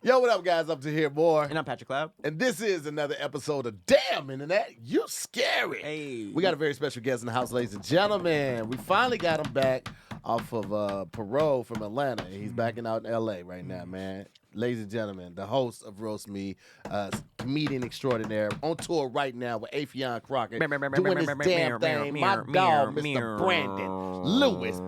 Yo, what up, guys? I'm Tahir Moore. And I'm Patrick Cloud. And this is another episode of Damn Internet, You Scary. Hey. We got a very special guest in the house, ladies and gentlemen. We finally got him back off of parole from Atlanta. He's backing out in L.A. right now, man. Ladies and gentlemen, the host of Roast Me, comedian extraordinaire, on tour right now with Afion Crockett, doing this damn thing. My dog, Mr. Brandon Lewis.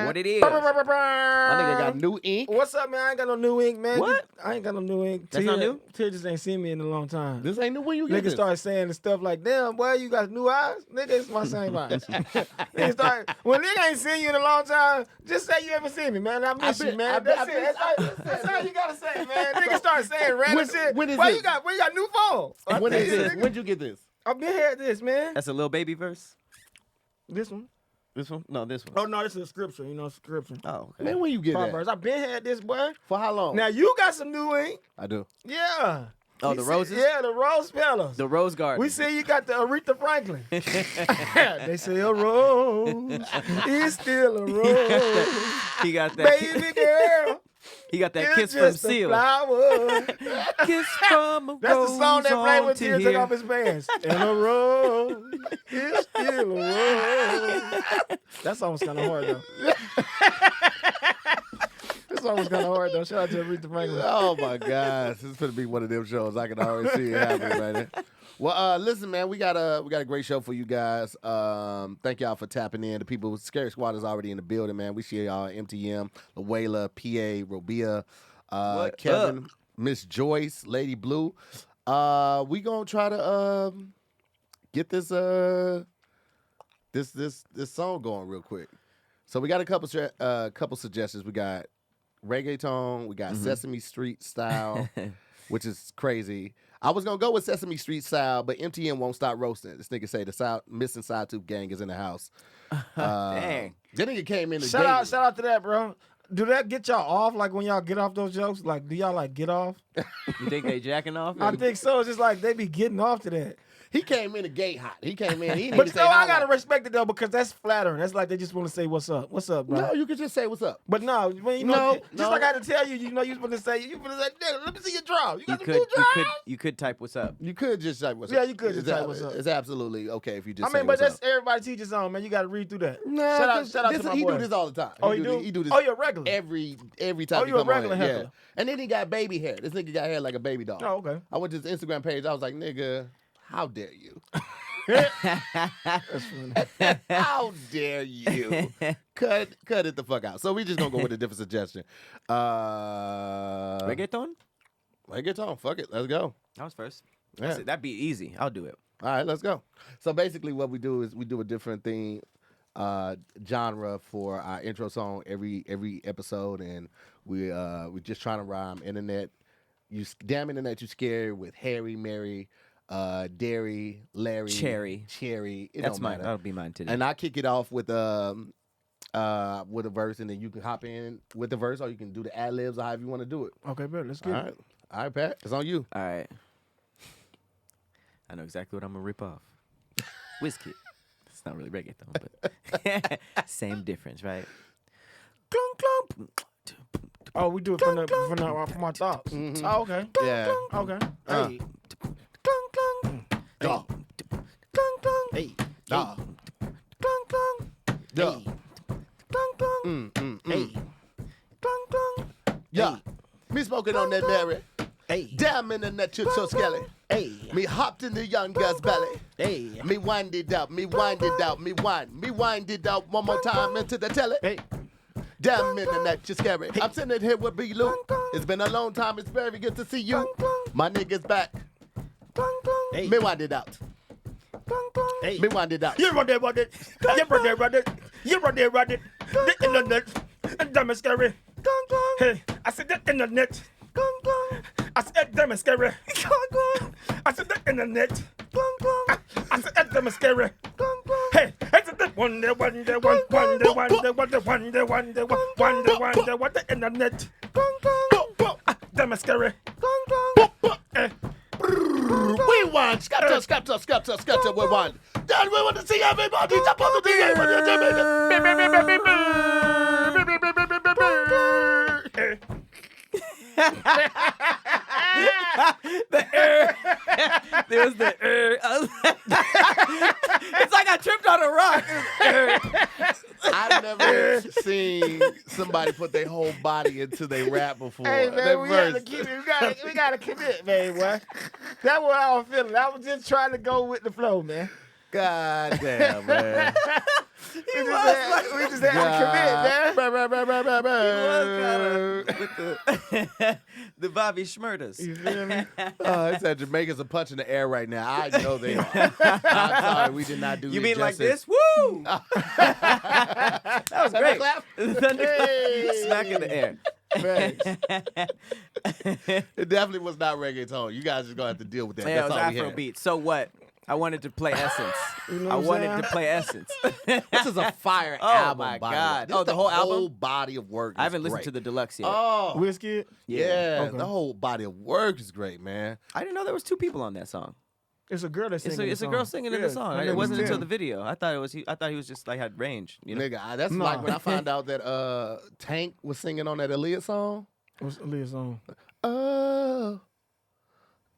What it is? My nigga got new ink. What's up, man? I ain't got no new ink, man. What? I ain't got no new ink. That's not new? Tia just ain't seen me in a long time. This ain't new. When you get Niggas this? start saying the stuff like, damn, boy, you got new eyes? Nigga, it's my same eyes. When nigga ain't seen you in a long time, just say you ever seen me, man. I miss you, man. That's it. That's all you gotta say, man. Niggas start saying random shit. When is Why this? you got new phone? When is this? When'd you get this? I've been here at this, man. That's a little baby verse. This one. This one? No, this one. Oh, no, this is a scripture. You know, scripture. Oh, okay. Man, when you get that? Proverbs. I've been here at this, boy. For how long? Now, you got some new ink. I do. Yeah. Oh, You the see- roses? Yeah, the rose fellas. The Rose Garden. We see you got the Aretha Franklin. They say a rose is still a rose. He got that. Baby girl, He got that it's kiss from just a Seal. flower. Kiss from a That's rose the song that played when on Tia took Tahir. off his pants. And a rose is still a rose. That song was kind of hard, though. This song was kind of hard, though. Shout out to Aretha Franklin. Oh my gosh, this is gonna be one of them shows. I can already see it happening right there. Well, listen, man, we got a great show for you guys. Thank y'all for tapping in. The people, Scary Squad is already in the building, man. We see y'all MTM, Lawaila, PA, Robia, Kevin, Miss Joyce, Lady Blue. We gonna try to get this song going real quick. So we got a couple suggestions. We got reggaeton. We got Sesame Street style, which is crazy. I was gonna go with Sesame Street style, but MTN won't stop roasting. This nigga say the missing side tooth gang is in the house. Dang. That nigga came in. Shout out to that, bro. Do that get y'all off? Like when y'all get off those jokes? Like, do y'all like get off? You think they jacking off? I think so. It's just like they be getting off to that. He came in the gate hot. He came in. He didn't But even say no, I how gotta long. respect it though because that's flattering. That's like they just want to say what's up. What's up, bro? No, you could just say what's up. But no, when you know, No, just no. like I had to tell you, you know, you supposed to say, nigga, let me see your draw. You You got some could, new you draws? could, you could type what's up. You could just say what's up. Yeah, you could just It's say what's up. It's absolutely okay if you just I say mean, but what's that's up. everybody teaches on, man. You got to read through that. Nah, shout out to my he boy. do this all the time. Oh, you do? He do this. Oh, you're a regular. every time. Oh, he you a come on regular here. heckler. Yeah. And then he got baby hair. This nigga got hair like a baby dog. Oh, okay. I went to his Instagram page. I was like, nigga, how dare you? That's funny. How dare you? Cut it the fuck out. So we just gonna go with a different suggestion. Reggaeton? Reggaeton. Fuck it. Let's go. That was first. Yeah. That'd be easy. I'll do it. All right, let's go. So basically what we do is we do a different thing, genre for our intro song every episode, and we're just trying to rhyme internet. Damn internet, you scary with Harry, Mary, Dairy, Larry, Cherry. It That's don't mine. matter. That'll be mine today. And I kick it off with a verse, and then you can hop in with the verse, or you can do the ad libs, or however you want to do it. Okay, bro, let's All get right, all right, Pat, it's on you. All right. I know exactly what I'm gonna rip off. Whiskey. It's not really reggaeton, but same difference, right? Clunk clunk. Oh, we do it from our thoughts. Mhm. Oh, okay. Yeah. Okay. Uh. Hey. Clunk clunk. Dog. Clunk clunk. Hey. Dog. Clunk clunk. Dog. Clunk clunk. Hey. Clunk clunk. Yeah. Me smoking on that Mary. Hey. Damn internet, you so skelly. Hey. Me hopped in the young girl's belly. Hey. Me wind it up, me wind it out, me wind it out one more time into the telly. Hey. Damn internet, you scary. I'm sitting here with B-Lou. It's been a long time, it's very good to see you. My nigga's back. Hey. Me wind it out. Hey. Me wind it out. You run it. You run it. The internet. Damn it's scary. Hey, I said the internet. I said damn it's scary. I said the internet. I said damn it's scary. Hey, I said the wonder, what the internet. Damn it's scary. Rewind, scatter, rewind. Then we want to see everybody jump on the Hey. There was the It's like I tripped on a rock. I've never seen somebody put their whole body into their rap before. Hey Their man, we gotta verse. keep it. We gotta commit, man. Boy. That's what I was feeling. I was just trying to go with the flow, man. God damn, man. We just had to commit, man. With the Bobby Schmurdas. You feel me? It said Jamaicans are punching the air right now. I know they are. I'm sorry, we did not do You it mean like justice. this? Woo! That was great. Clap. Smack in the air. It definitely was not reggaeton. You guys just gonna have to deal with that. Yeah, it That's was all we had. Afrobeat. So what? I wanted to play Essence. You know I what I'm wanted saying? to play Essence. This is a fire Oh, album. my by God. the way. Oh, the whole album? whole body of work. I haven't is listened to great. the deluxe yet. Oh, Whiskey. yeah. Okay. The whole body of work is great, man. I didn't know there was two people on that song. It's a girl that's singing. It's a girl singing in the song. her It name wasn't is until Tim. the video. I thought he was just like had range. You know? Nigga, that's No. like when I found out that Tank was singing on that Aaliyah song. What's Aaliyah's song? Oh,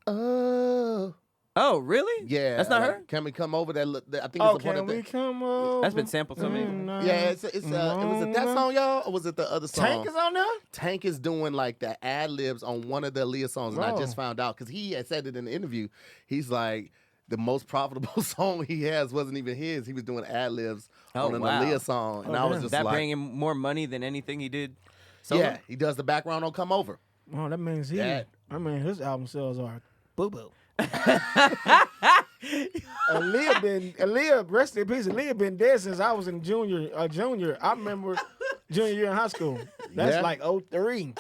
oh. Oh, really? Yeah. That's not her? Can we come over that? I think Oh, it's a part can of we the. come over? That's been sampled to me. Yeah, it was it that song, y'all, or was it the other song? Tank is on there? Tank is doing like the ad libs on one of the Aaliyah songs, and I Whoa. just found out because he had said it in the interview. He's like, the most profitable song he has wasn't even his. He was doing ad libs on an wow. Aaliyah song, and Oh, I was damn. just That like, bring him more money than anything he did. Solo? yeah, he does the background on "Come Over." Oh, that means he. That- I mean, his album sales are boo boo. Aaliyah, rest in peace. Aaliyah been dead since I was in junior. I remember junior year in high school. That's Yeah. like 03.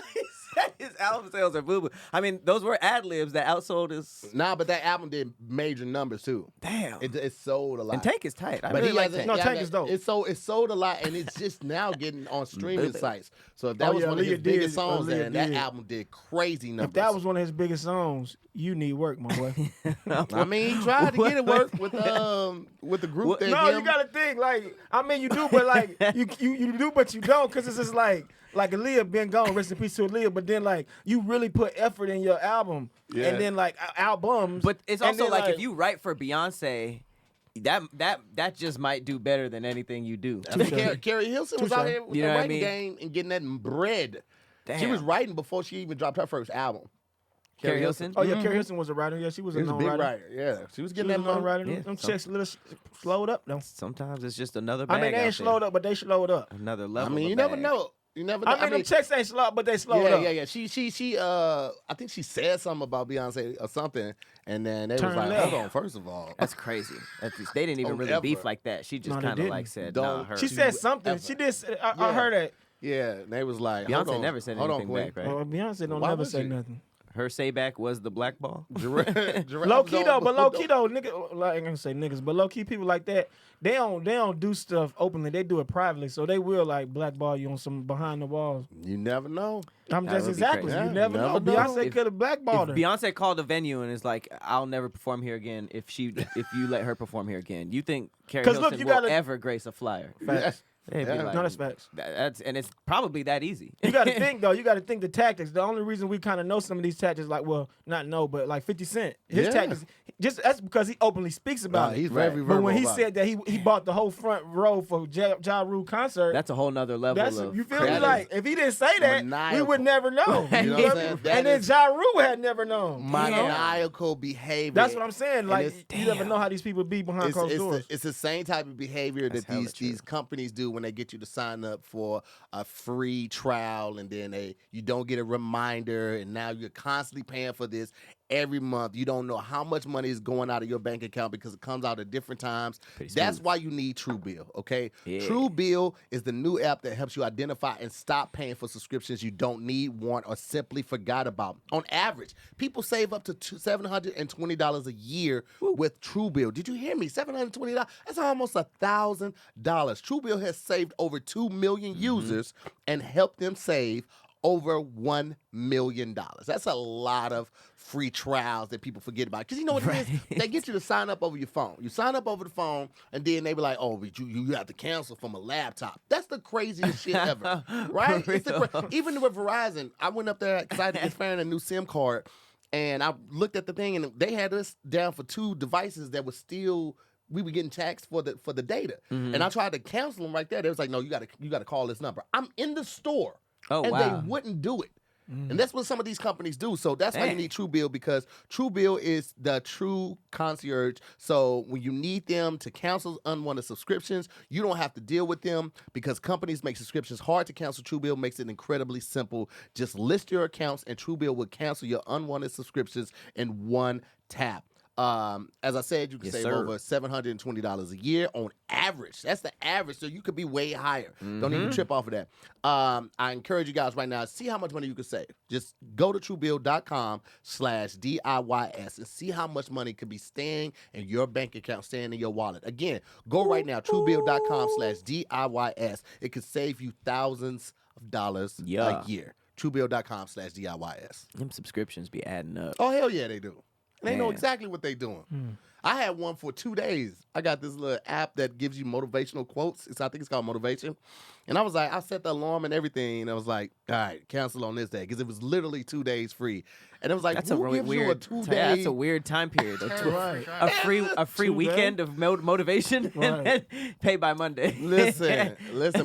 His album sales are boo boo. I mean, those were ad libs that outsold his. Nah, but that album did major numbers too. Damn. It sold a lot. And Tank is tight. I But really he like hasn't. Tank. No, yeah, Tank is dope. It sold a lot, and it's just now getting on streaming Little bit. sites. So if that Oh, was yeah, one of his Aaliyah biggest did. songs, Aaliyah then that did. album did crazy numbers. If that was one of his biggest songs, you need work, my boy. I mean, he tried to get it work with the group. That No, him. you gotta think like. I mean, you do, but like you do, but you don't, because it's just like Aaliyah been gone. Rest in peace to Aaliyah. But then like you really put effort in your album, Yeah. and then like albums. But it's and also then, like if you write for Beyonce, that just might do better than anything you do. I mean, Carrie Hilson was out here with You the know what I writing mean? game and getting that bread. She Damn. was writing before she even dropped her first album. Carrie Hilson. Oh yeah, Carrie Hilson was a writer. Yeah, she was She a was a known big writer. writer. Yeah, she was She getting was a that known money. writer. Yeah, Them some- checks a little slowed up though. Sometimes it's just another I bag. mean, they out ain't slowed up, but they slowed up. there. Another I level. mean, of you never bag. know. You never know. I mean, them checks ain't slowed, but they slowed yeah, up. yeah. She I think she said something about Beyonce or something, and then they was Turn like, left. hold on, first of all. That's crazy. They didn't even Don't really ever. beef like that. She just No, they kind of didn't. like said, Don't- nah, her. She said something. Ever. She did. I Yeah. heard that. Yeah, and they was like, hold Beyonce on, never said hold anything on, Queen. back, right? Beyonce don't Why never would say she? nothing. Her say back was the black ball. Low key though, but low key though, nigga, like, I ain't gonna say niggas, but low key people like that, they don't do stuff openly. They do it privately, so they will like blackball you on some behind the walls. You never know. I'm That just would be exactly. crazy. You never know. Never know. Beyonce If- could have blackballed her. If Beyonce called a venue and is like, "I'll never perform here again," if you let her perform here again, you think Carrie 'Cause Hilson look, you will gotta- ever grace a flyer? Facts. They'd be Yeah. like, No, that's facts. That's and it's probably that easy. You got to think though. You got to think the tactics. The only reason we kind of know some of these tactics, like, well, not know, but like 50 Cent, his Yeah. tactics. Just that's because he openly speaks about Nah, it. he's Right. very But verbal when he about said that he bought the whole front row for Ja Rule concert, That's a whole nother level that's of you feel me? crazy. Like if he didn't say that, we Maniacal. would never know. You know what I'm saying? That And then is- Ja Rule had never known. you know? maniacal behavior. That's what I'm saying. Like it's- you never know how these people be behind closed doors. It's the same type of behavior That's that hella these companies do when they get you to sign up for a free trial, and then you don't get a reminder, and now you're constantly paying for this every month. You don't know how much money is going out of your bank account because it comes out at different times. Pretty That's smooth. why you need Truebill, okay? Yeah. Truebill is the new app that helps you identify and stop paying for subscriptions you don't need, want, or simply forgot about. On average, people save up to $720 a year with Truebill. Did you hear me? $720? That's almost $1,000. Truebill has saved over 2 million users and helped them save over $1 million. That's a lot of free trials that people forget about. Because you know what it is? They get you to sign up over your phone. You sign up over the phone, and then they be like, oh, but you have to cancel from a laptop. That's the craziest shit ever, right? Even with Verizon, I went up there because I had to get Farron a new SIM card, and I looked at the thing, and they had us down for 2 devices that was still... We were getting taxed for the data, and I tried to cancel them right there. They was like, "No, you got to call this number." I'm in the store, and they wouldn't do it. And that's what some of these companies do. So that's why you need Truebill, because Truebill is the true concierge. So when you need them to cancel unwanted subscriptions, you don't have to deal with them, because companies make subscriptions hard to cancel. Truebill makes it incredibly simple. Just list your accounts, and Truebill will cancel your unwanted subscriptions in one tap. As I said, you can save over $720 a year on average. That's the average, so you could be way higher. Don't even trip off of that. I encourage you guys right now, see how much money you can save. Just go to Truebill.com/DIYS and see how much money could be staying in your bank account, staying in your wallet. Again, go right now, Truebill.com/DIYS. It could save you thousands of dollars a year. Truebill.com/DIYS. Them subscriptions be adding up. Oh, hell yeah, they do. They know exactly what they're doing. I had one for 2 days. I got this little app that gives you motivational quotes. I think it's called Motivation. And I was like, I set the alarm and everything. And I was like, all right, cancel on this day. Because it was literally 2 days free. And it was like, that's who a really gives weird, you a 2 day? That's a weird time period. A free weekend of motivation and then pay by Monday. Listen.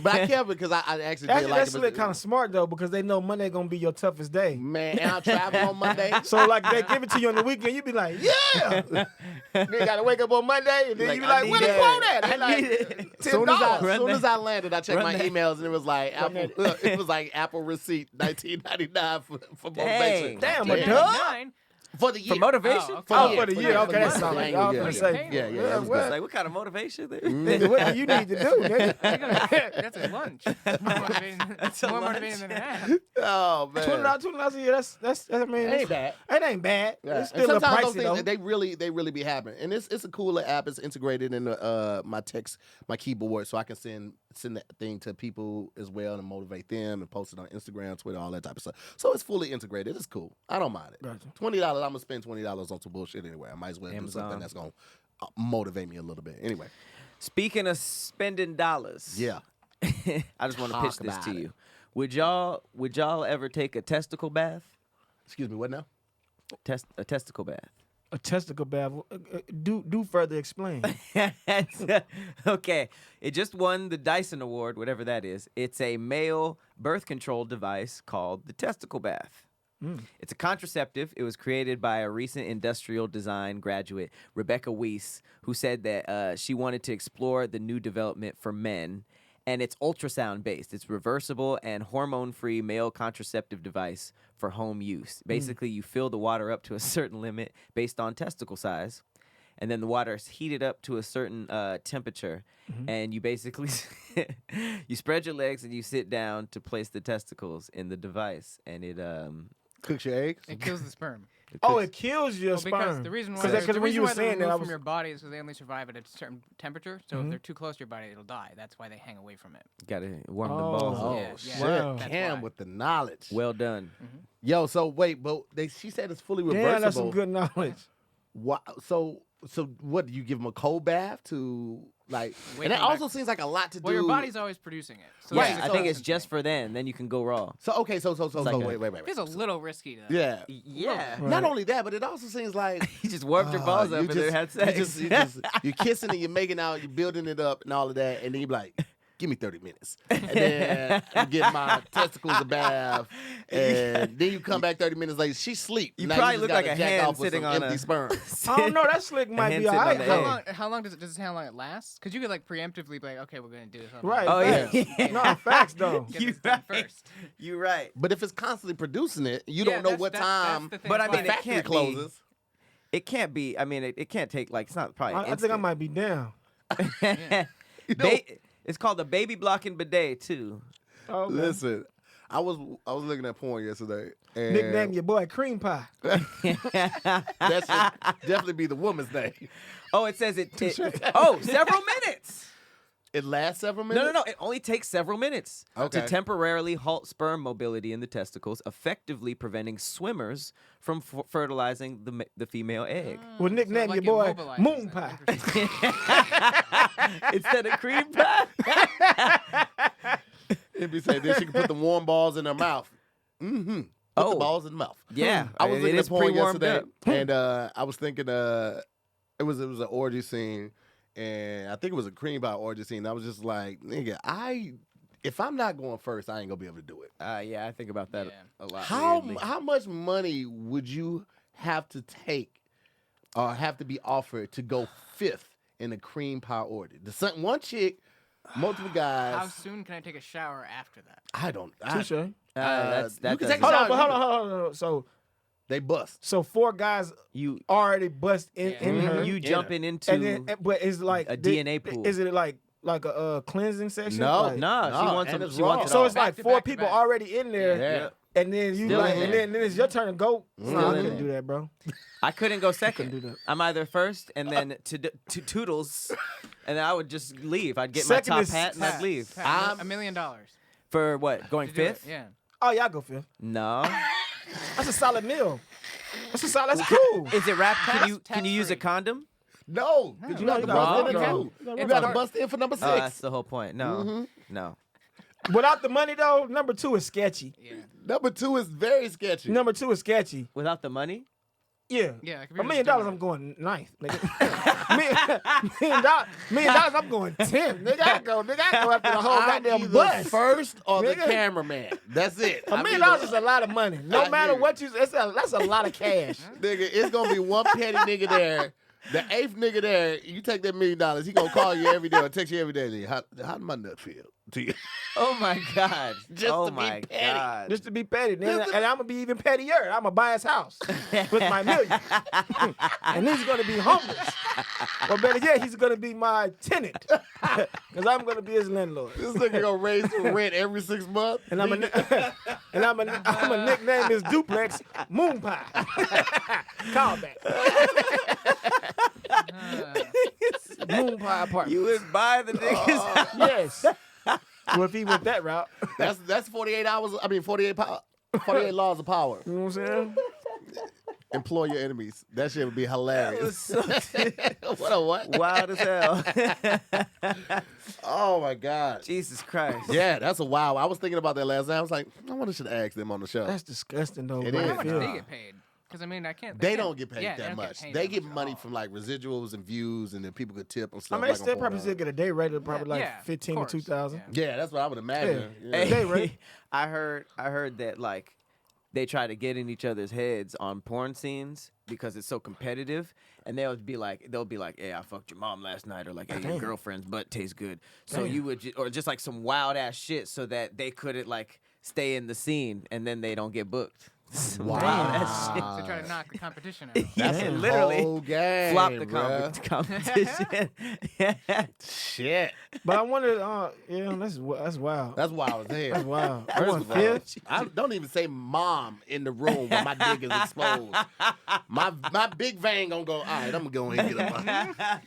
But I care because I actually did like it. That's kind of smart, though, because they know Monday going to be your toughest day. Man, and I travel on Monday. So, like, they give it to you on the weekend, you be like, yeah. You got to wake up on Monday, and then you be like, where the quote at? They like, $10. As soon as I landed, I checked my emails, and it was like Apple receipt, $19.99 for motivation. Damn, a dub? For the year. For motivation? For the year. Okay, that's solid. I was going to say. Yeah. Like, what kind of motivation? Nigga, what do you need to do, nigga? That's a lunch. That's more motivating than that. Oh, man. $20 a year, that's I mean, it ain't bad. It ain't bad. Yeah. It's still a pricey, though. They really be happening. And it's a cooler app. It's integrated in my keyboard, so I can send that thing to people as well and motivate them and post it on Instagram, Twitter, all that type of stuff. So it's fully integrated. It's cool. I don't mind it. Gotcha. $20, I'm going to spend $20 on some bullshit anyway. I might as well do something that's going to motivate me a little bit. Anyway. Speaking of spending dollars. Yeah. I just want to pitch this to you. Would y'all ever take a testicle bath? Excuse me, what now? A testicle bath. A testicle bath. Do further explain. Okay. It just won the Dyson Award, whatever that is. It's a male birth control device called the testicle bath. It's a contraceptive. It was created by a recent industrial design graduate, Rebecca Weiss, who said that she wanted to explore the new development for men. And it's ultrasound-based. It's reversible and hormone-free male contraceptive device for home use. Basically, you fill the water up to a certain limit based on testicle size, and then the water is heated up to a certain temperature, and you basically you spread your legs and you sit down to place the testicles in the device, and it cooks your eggs. It kills the sperm. It kills your sperm. Because the reason why when you were saying that, from your body is because they only survive at a certain temperature. So if they're too close to your body, it'll die. That's why they hang away from it. Gotta warm the balls up. Shit. Wow. Cam with the knowledge. Well done. Yo, so wait, but she said it's fully reversible. Damn, that's some good knowledge. Wow. So what, do you give them a cold bath to like? Wait, and that come also back. seems like a lot to do. Well, your body's always producing it. So Right. this is I a think it's constant just thing. for then you can go raw. So okay, so like wait. It's a little risky though. Yeah. Yeah. Not only that, but it also seems like You just warmed your balls up and then had sex. you're kissing and you're making out, you're building it up and all of that, and then you're like, give me 30 minutes. And then I get my testicles a bath, and then you come back 30 minutes later, she sleep. You now probably just look gotta like a jack hand off with sitting some on empty a sperm. I don't know. That slick might hand be all sitting right. on the though. How long does it how long it lasts? Because you could like preemptively be like, okay, we're gonna do this. Right. Oh, facts. yeah. No, facts, though. Get You this done right. first. You're right. But if it's constantly producing it, you Yeah, don't know that's- what that's time the thing. But I the mean, it factory can't be. closes. It can't be. I mean, it can't take like it's not probably. I think I might be down. It's called the baby blocking bidet too. Okay. Listen, I was looking at porn yesterday. And Nickname your boy Cream Pie. that should definitely be the woman's name. Oh, it says it. Oh, several minutes. It lasts several minutes? No. It only takes several minutes Okay. to temporarily halt sperm mobility in the testicles, effectively preventing swimmers from fertilizing the female egg. Well, nickname like your boy immobilizes Moon it. Pie. Interesting. Instead of cream pie. It'd be saying then she can put the warm balls in her mouth. Mm-hmm. Put the Oh. balls in the mouth. Yeah, I was it looking is at porn pre-warmed yesterday, up. and I was thinking it was an orgy scene, and I think it was a cream pie orgy scene. I was just like, nigga, if I'm not going first, I ain't gonna be able to do it. Yeah, I think about that Yeah. a lot. How weirdly. much money would you have to take or have to be offered to go fifth in a cream pie orgy? One chick, multiple guys. How soon can I take a shower after that? I don't. Touche. You that can take doesn't- a Hold on, shower, but hold on. They bust. So 4 guys You already bust in Mm-hmm. her. you In jumping into and then, but it's like a DNA pool. Is it like a cleansing section? No, Like, no, she wants and them. it's She wants raw. it So all. it's Back like to 4 back to people back. already in there, Yeah. and then you Still like, in and there. then it's your turn to go. Still No, I in couldn't there. do that, bro. I couldn't go do second. that. I'm either first and then to Toodles, and then I would just leave. I'd get Second my top is hat and I'd leave. Pat, $1 million. For what? Going To do it, fifth? Yeah. Oh, y'all go fifth. No. That's a solid meal. That's cool. Is it wrapped? Can you Tax-free. use a condom? No, because you No, got to you bust gotta- in you at gotta- two. you gotta You got to bust. bust in for number 6. Oh, that's the whole point. No, Mm-hmm. no. Without the money though, number 2 is sketchy. Yeah. Number 2 is very sketchy. Number 2 is sketchy. Without the money? Yeah. Yeah, like if $1 you're million, just doing I'm going ninth. Nigga. million dollars, I'm going 10th. Nigga, I go after the whole I'm goddamn either bus. first or the Nigga. cameraman. That's it. $1 million is a lot of money. No I matter hear what you, that's a lot of cash. Nigga, it's gonna be one petty nigga there. The 8th nigga there, you take that $1 million, he gonna call you every day or text you every day. How did my nut feel to you? Oh my God. Just oh to be my petty. God. Just to be petty. And I'm going to be even pettier. I'm going to buy his house with my million. And he's going to be homeless. Or better yet, he's going to be my tenant. Because I'm going to be his landlord. This nigga gonna raise the rent every 6 months. And I'm a nickname his duplex Moon Pie. Call back. Moon Pie apartment. You would buy the niggas. Yes. Well, if he went that route, That's 48 hours. I mean 48 laws of power. you know what I'm saying? Employ your enemies. That shit would be hilarious. What a what? Wild as hell. Oh my God. Jesus Christ. Yeah, that's a wow. I was thinking about that last night. I was like, I wonder should ask them on the show. That's disgusting, though. It bro. is. How much Yeah. do they get paid? Because I mean, I can't. They can't- don't get paid yeah, that don't much. paid They that get much at money all. from like residuals and views, and then people could tip and stuff. I mean, like they still on probably Pornhub. still get a day rate of probably like Yeah, of 15 to course. 2,000. Yeah. Yeah, that's what I would imagine. Yeah. Yeah. Hey, right? I heard that like they try to get in each other's heads on porn scenes because it's so competitive, and they'll be like, "Hey, I fucked your mom last night," or like, "Hey, your Damn. girlfriend's butt tastes good." So Damn. you would, or just like some wild ass shit, so that they couldn't like stay in the scene, and then they don't get booked. Some Wow. wild ass shit. To try to knock the competition out. That's Yeah, a literally whole game, flop the bruh. competition. Shit. But I wonder, yeah, that's wild. That's wild as hell. That's wild. I First want of all, fifth. I don't even say mom in the room when my dick is exposed. My big vein gonna go, all right, I'm gonna go ahead and get up.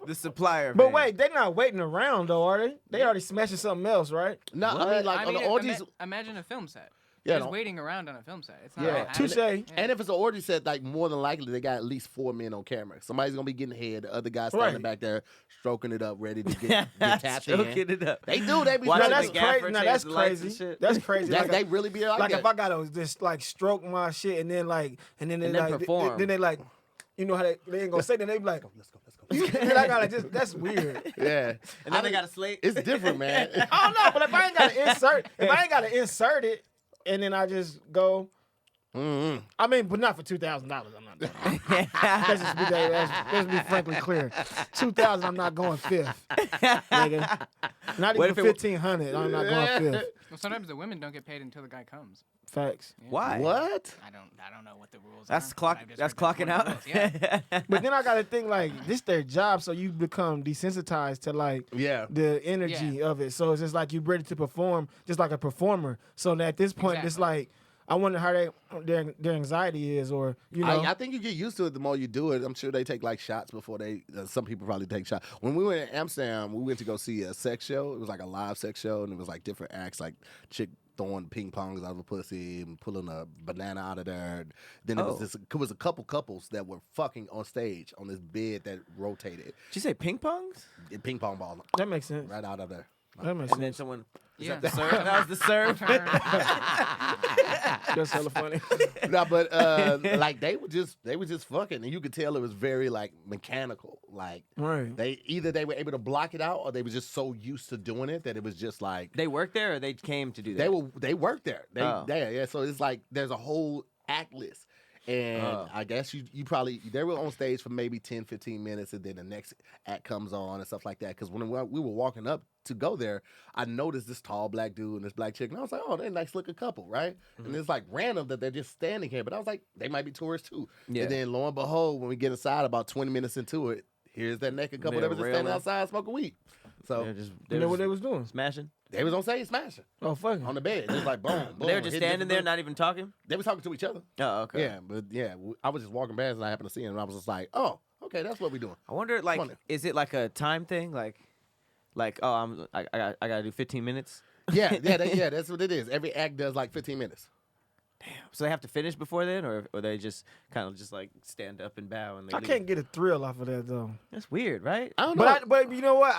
The supplier. But man. wait, they're not waiting around, though, are they? They already smashing something else, right? No, I mean, like, I on mean, the orgies, imagine a film set. Yeah, Just no. waiting around on a film set. It's not. Yeah. all happening. Touche. and if it's an orgy set, like, more than likely, they got at least 4 men on camera. Somebody's gonna be getting head, the other guy's standing Right. back there, stroking it up, ready to get tapped Stroking in. it up. They do, they be Watching doing Now, the that's that. gaffer crazy. Now, change that's the lights and crazy. shit. That's crazy. That, Like, they really be like like that. if I gotta just like stroke my shit and then like and then they And then like perform. then they like, you know how they ain't gonna say that, they be like, Let's go. then I gotta just, that's weird. Yeah. And then they got a slate. It's different, man. I don't know, but if I ain't gotta insert it and then I just go, Mm-hmm. I mean, but not for $2,000. I'm not doing it. Let's be frankly clear. 2,000, I'm not going fifth. Nigga. Not What even if it 1,500. I'm not going fifth. Well, sometimes the women don't get paid until the guy comes. Facts. Yeah. Why? What? I don't know what the rules That's are. clock. but I've just That's heard clocking one of out. the rules. Yeah. But then I gotta think like this their job, so you become desensitized to like Yeah. the energy of it. So it's just like you ready to perform, just like a performer. So that at this point, it's like, I wonder how their anxiety is, or you know. I think you get used to it the more you do it. I'm sure they take like shots before they. Some people probably take shots. When we went to Amsterdam, we went to go see a sex show. It was like a live sex show, and it was like different acts, like chick throwing ping pongs out of a pussy and pulling a banana out of there. Then it was a couple couples that were fucking on stage on this bed that rotated. Did you say ping pongs? Ping pong ball. That makes sense. Right out of there. That makes And sense. then someone. Yeah. That the serve? That was the serve. That's hella funny. No, but like they were just fucking, and you could tell it was very like mechanical. Like Right. they were able to block it out, or they were just so used to doing it that it was just like They worked there, or they came to do that? they worked there. Oh. Yeah. So it's like there's a whole act list. And I guess you probably, they were on stage for maybe 10, 15 minutes, and then the next act comes on and stuff like that. Because when we were walking up to go there, I noticed this tall black dude and this black chick, and I was like, oh, they're a nice looking couple, right? Mm-hmm. And it's like random that they're just standing here. But I was like, they might be tourists too. Yeah. And then lo and behold, when we get inside about 20 minutes into it, here's that naked couple that was just standing outside smoking weed. So you know what they was doing? Smashing? They was on stage smashing. Oh, fuck. On the bed. Just like boom, boom. They were just standing there, not even talking? They was talking to each other. Oh, okay. Yeah, but yeah, I was just walking past and I happened to see him, and I was just like, oh, okay, that's what we doing. I wonder, like, is it like a time thing? Like oh, I gotta do 15 minutes? Yeah, that's what it is. Every act does like 15 minutes. Damn. So they have to finish before then, or they just kind of just like stand up and bow and they leave? Can't get a thrill off of that though. That's weird, right? I don't know. But you know what?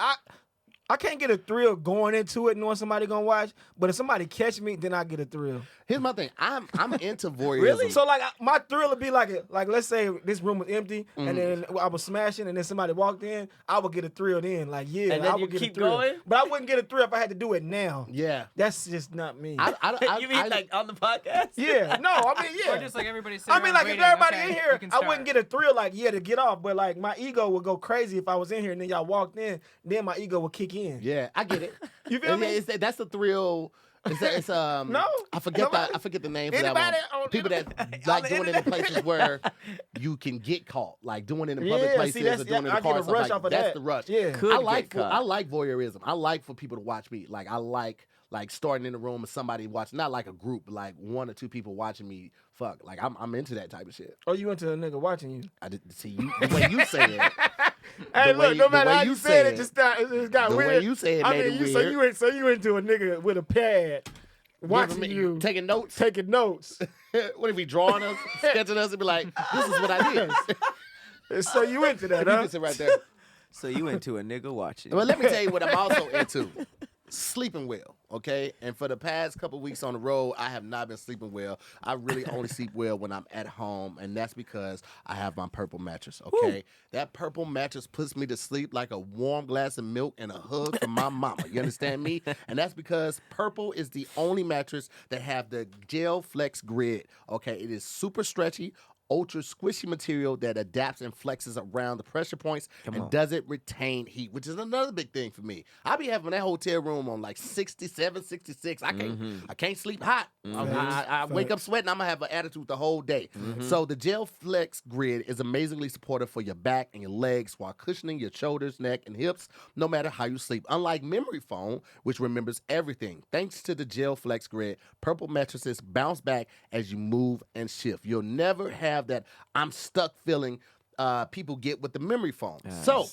I can't get a thrill going into it knowing somebody gonna watch. But if somebody catch me, then I get a thrill. Here's my thing. I'm into voyeurism. Really? So like my thrill would be like let's say this room was empty and then I was smashing and then somebody walked in, I would get a thrill then. Like yeah, and then I you would get keep a thrill. going? But I wouldn't get a thrill if I had to do it now. Yeah. That's just not me. You mean like on the podcast? Yeah. No, I mean yeah. Or just like everybody I mean, like, if everybody in here, I wouldn't wouldn't get a thrill, like, to get off. But, like, my ego would go crazy if I was in here and then y'all walked in. Then my ego would kick in. Yeah, I get it. You feel me? That's the thrill. It's no. I forget the name for that one. People that like doing it in places where you can get caught, like doing it in public places or doing it in cars. I get a rush off of that. That's the rush. Yeah. I like voyeurism. I like for people to watch me. Like I like starting in the room and somebody watching, not like a group, but like one or two people watching me fuck. Like I'm into that type of shit. Oh, you into a nigga watching you? I didn't see you the way you say it. Hey, look, no matter how you said it, just got the weird. The way you said it made it weird. So you into a nigga with a pad watching you. Taking notes? Taking notes. What if he drawing us, sketching us, and be like, this is what I did. So you into that, huh? huh? You can sit right there. So you into a nigga watching. Well, let me tell you what I'm also into. Sleeping well, okay? And for the past couple weeks on the road, I have not been sleeping well. I really only sleep well when I'm at home, and that's because I have my purple mattress, okay? Ooh. That purple mattress puts me to sleep like a warm glass of milk and a hug from my mama. You understand me? And that's because purple is the only mattress that have the gel flex grid, okay? It is super stretchy, ultra squishy material that adapts and flexes around the pressure points and doesn't retain heat, which is another big thing for me. I be having that hotel room on like 67, 66. I can't sleep hot. I wake up sweating. I'm gonna have an attitude the whole day. So the Gel Flex Grid is amazingly supportive for your back and your legs while cushioning your shoulders, neck, and hips, no matter how you sleep. Unlike memory foam, which remembers everything, thanks to the Gel Flex Grid, purple mattresses bounce back as you move and shift. You'll never have that I'm stuck feeling people get with the memory foam. So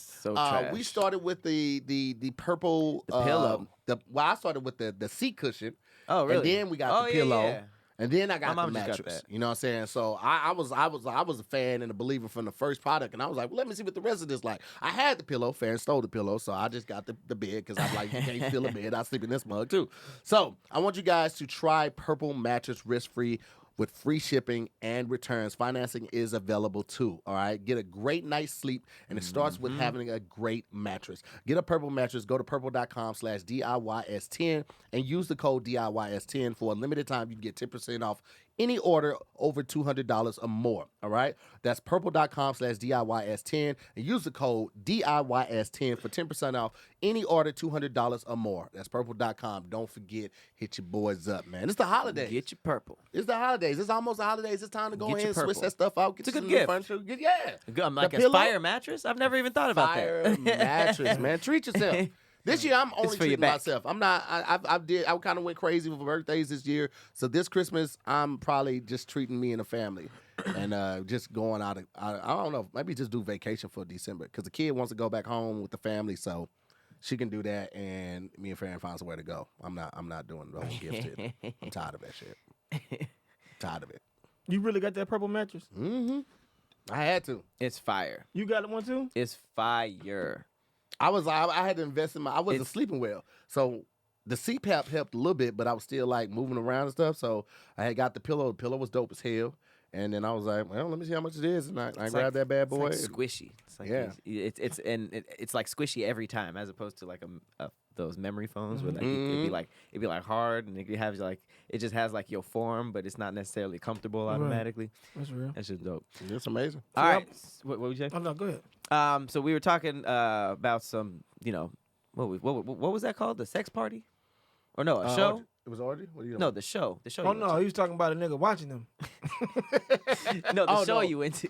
we started with the purple pillow. I started with the seat cushion. Oh, really? And then we got the pillow. Yeah. And then I got the mattress. You know what I'm saying? So I was a fan and a believer from the first product, and I was like, well, let me see what the rest of this like. I had the pillow, Farron stole the pillow, so I just got the bed because I'm like, you can't feel a bed. I sleep in this mug too. So I want you guys to try Purple Mattress risk-free with free shipping and returns. Financing is available too, all right? Get a great night's sleep, and it starts with having a great mattress. Get a Purple mattress. Go to purple.com/DIYS10 and use the code DIYS10 for a limited time. You can get 10% off any order over $200 or more, all right? That's purple.com/DIYS10 and use the code DIYS10 for 10% off any order $200 or more. That's purple.com. Don't forget, hit your boys up, man. It's the holidays. Get your purple. It's the holidays. It's almost the holidays. It's time to go in and switch that stuff out. Get it's a good gift. Furniture. Yeah. I'm like a fire mattress? I've never even thought about that. Fire mattress, man. Treat yourself. This year I'm only for your treating back. myself. I'm not. I kind of went crazy for birthdays this year. So this Christmas I'm probably just treating me and the family, and just going out. I don't know. Maybe just do vacation for December because the kid wants to go back home with the family. So she can do that, and me and Farron find somewhere to go. I'm not doing the whole gift shit. I'm tired of that shit. Tired of it. You really got that purple mattress? Mm-hmm. I had to. It's fire. You got one too? It's fire. I had to invest in I wasn't sleeping well. So the CPAP helped a little bit, but I was still like moving around and stuff. So I had got the pillow. The pillow was dope as hell. And then I was like, well, let me see how much it is. And I grabbed that bad boy. It's like squishy. It's like it's like squishy every time, as opposed to like those memory phones where like it'd be like hard, and it just has like your form, but it's not necessarily comfortable automatically. That's real. That's just dope. It's amazing. All right, what would you say? Oh no, go ahead. So we were talking about some, what was that called? The sex party, or no, a show? It was orgy? What are you No, the show. The show. Oh you no, he was talking about a nigga watching them. no, the show no. you into.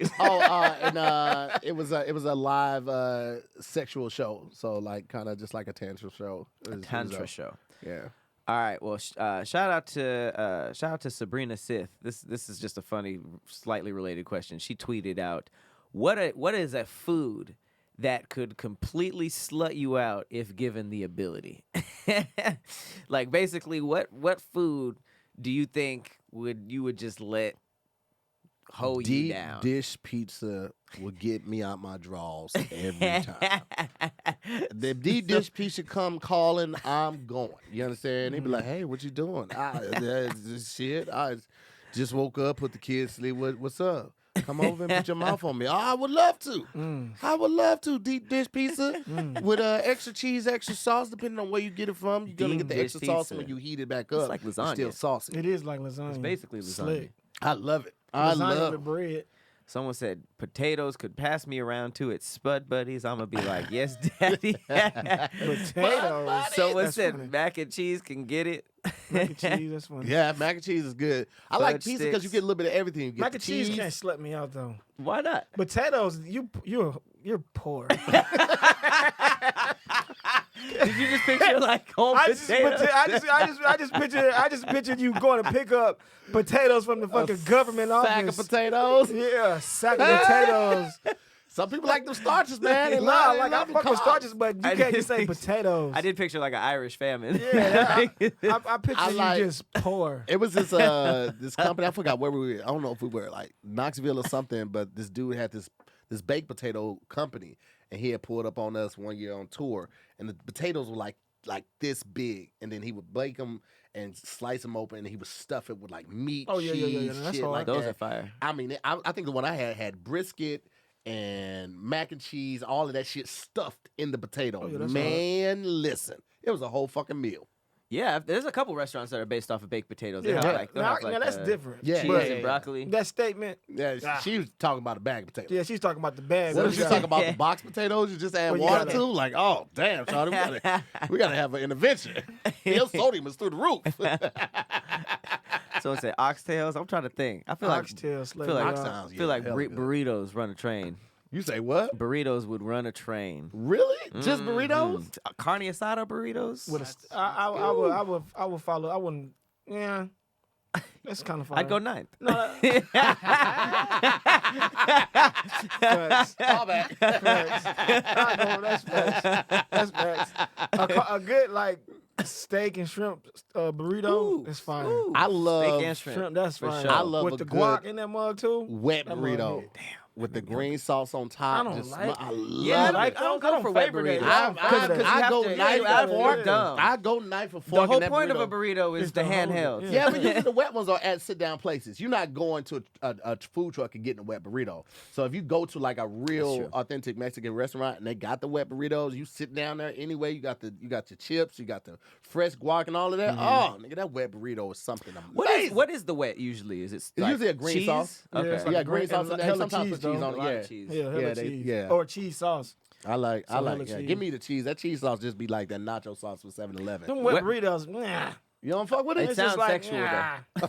It was a live sexual show. So like kind of just like a tantra show. Tantra show. Yeah. All right. Well, shout out to Sabrina Sith. This is just a funny, slightly related question. She tweeted out, "What is a food that could completely slut you out if given the ability?" Like basically, what food do you think you would just let hold you down? Dish pizza will get me out my drawers every time. The deep dish pizza come calling, I'm going. You understand? They be like, "Hey, what you doing?" Shit. I just woke up, put the kids to sleep. What's up? Come over and put your mouth on me. Oh, I would love to. I would love to. Deep dish pizza with extra cheese, extra sauce, depending on where you get it from. You're going to get the extra sauce when you heat it back up. It's like lasagna. It's still saucy. It is like lasagna. It's basically lasagna. Slick. I love it. Lasagna with bread. Someone said potatoes could pass me around too at Spud Buddies. I'm gonna be like, yes, daddy. Potatoes. Someone That's said funny. mac and cheese can get it. Mac and cheese, that's funny. Yeah, mac and cheese is good. I like Fudge pizza because you sticks. get a little bit of everything. You get Mac the and cheese cheese. can't slut me out though. Why not? Potatoes, you're poor. Did you just picture like home potatoes? I just pictured you going to pick up potatoes from the fucking government Sack office. of potatoes. Yeah, sack of potatoes. Some people like them starches, man. They Nah, love like I them fuck with carbs. starches, but you I can't did just say think- potatoes. I did picture like an Irish famine. Yeah, I picture I like- you just poor. It was this company. I forgot where we were. I don't know if we were like Knoxville or something, but this dude had this baked potato company, and he had pulled up on us one year on tour, and the potatoes were like this big, and then he would bake them and slice them open, and he would stuff it with like meat, Oh, yeah, cheese, that's shit hard. like Those that. are fire. I mean, I think the one I had brisket and mac and cheese, all of that shit stuffed in the potato. Oh, yeah, that's Man, listen, it was a whole fucking meal. Yeah, there's a couple restaurants that are based off of baked potatoes. They Yeah, have, like, they'll now, have, like, now that's different. Yeah, cheese yeah, and broccoli. That statement, Yeah, she was talking about a bag of potatoes. yeah, she's talking about the bag. What but if you she's got- talking about the box potatoes you just add Well, you water gotta- to? Like, oh, damn, Shawty, we gotta have an intervention. Your sodium is through the roof. So it's at oxtails. I'm trying to think. I feel like Oxtails, feel like, Oxtails, feel like hella good. burritos run a train. You say what? Burritos would run a train. Really? Just burritos? Carne asada burritos? with a, I would follow. I wouldn't. Yeah, that's kind of fun. I'd go ninth. No, facts. All that. Facts. That's facts. That's facts. A good like steak and shrimp burrito. Ooh, That's fine. ooh. I love Steak and shrimp. Shrimp, that's For fine. sure. I love with a the good guac in that mug too. wet That burrito. mug hit. With the green sauce on top. I don't just like I it. love Yeah, it. like, I don't go for wet favor that. burritos. I don't favor that. I go to- knife yeah, and fork. you're dumb. I go knife and The fork. whole in that point of a burrito. burrito is It's the to hold it. handheld. Yeah. Yeah, but usually the wet ones are at sit-down places. You're not going to a food truck and getting a wet burrito. So if you go to like a real true. authentic Mexican restaurant and they got the wet burritos, you sit down there anyway. You got your chips, you got the fresh guac and all of that. Oh, nigga, that wet burrito is something amazing. What is the wet usually? Is it It's like usually a green cheese? sauce. Okay. it's like Yeah, a green green- sauce and hella sometimes cheese, put cheese though. on A it. lot Yeah. of cheese. Yeah, hella Yeah, cheese. yeah. Or cheese sauce. I like. hella Yeah. cheese. Give me the cheese. That cheese sauce just be like that nacho sauce for 7-Eleven. Them wet Wet- burritos, nah. You don't fuck with it? It It's sounds just like, sexual, though.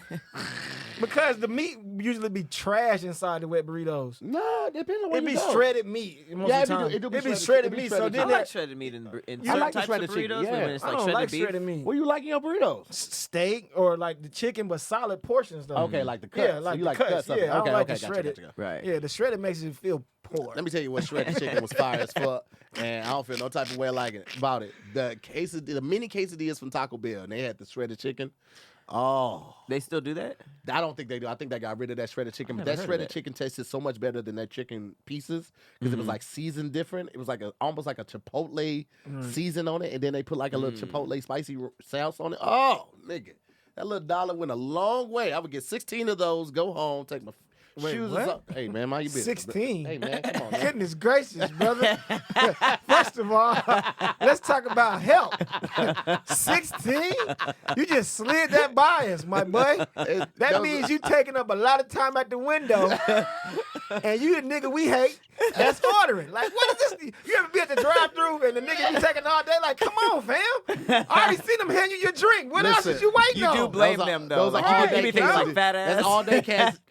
Because the meat usually be trash inside the wet burritos. No, it depends on where It you be go. shredded meat most Yeah, of the time. it do be It be shredded- shredded it be meat. shredded So I then chicken. like shredded meat in I certain like the types shredded of chicken, burritos. yeah. When it's I like don't shredded like beef. shredded meat. What you like in your burritos? Steak or like the chicken, but solid portions though. Okay, like the cuts. Yeah, So like you the like cuts. of it. Yeah, I don't Okay, like okay, the gotcha, shredded. gotcha. Right. Yeah, the shredded makes you feel poor. Let me tell you what shredded chicken was fire as fuck, and I don't feel no type of way like it about it. The mini quesadillas from Taco Bell, and they had the shredded chicken. Oh, They still do that? I don't think they do. I think they got rid of that shredded chicken. But never that heard of shredded that. chicken tasted so much better than that chicken pieces because it was like seasoned different. It was like almost like a chipotle season on it, and then they put like a little chipotle spicy sauce on it. Oh, nigga, that little dollar went a long way. I would get 16 of those, go home, take my shoes what? off. Hey man, mind your business. 16? Hey man, come on. Man. Goodness gracious, brother. First of all, let's talk about help. 16? You just slid that by us, my boy. That means you taking up a lot of time at the window. And you the nigga we hate that's ordering. Like, what is this? You ever be at the drive-thru and the nigga be taking all day? Like, come on, fam. I already seen them hand you your drink. What else is you waiting You on? do blame Those are- them, though. those are Like, all you day be thinking like quesadillas. fat ass. That's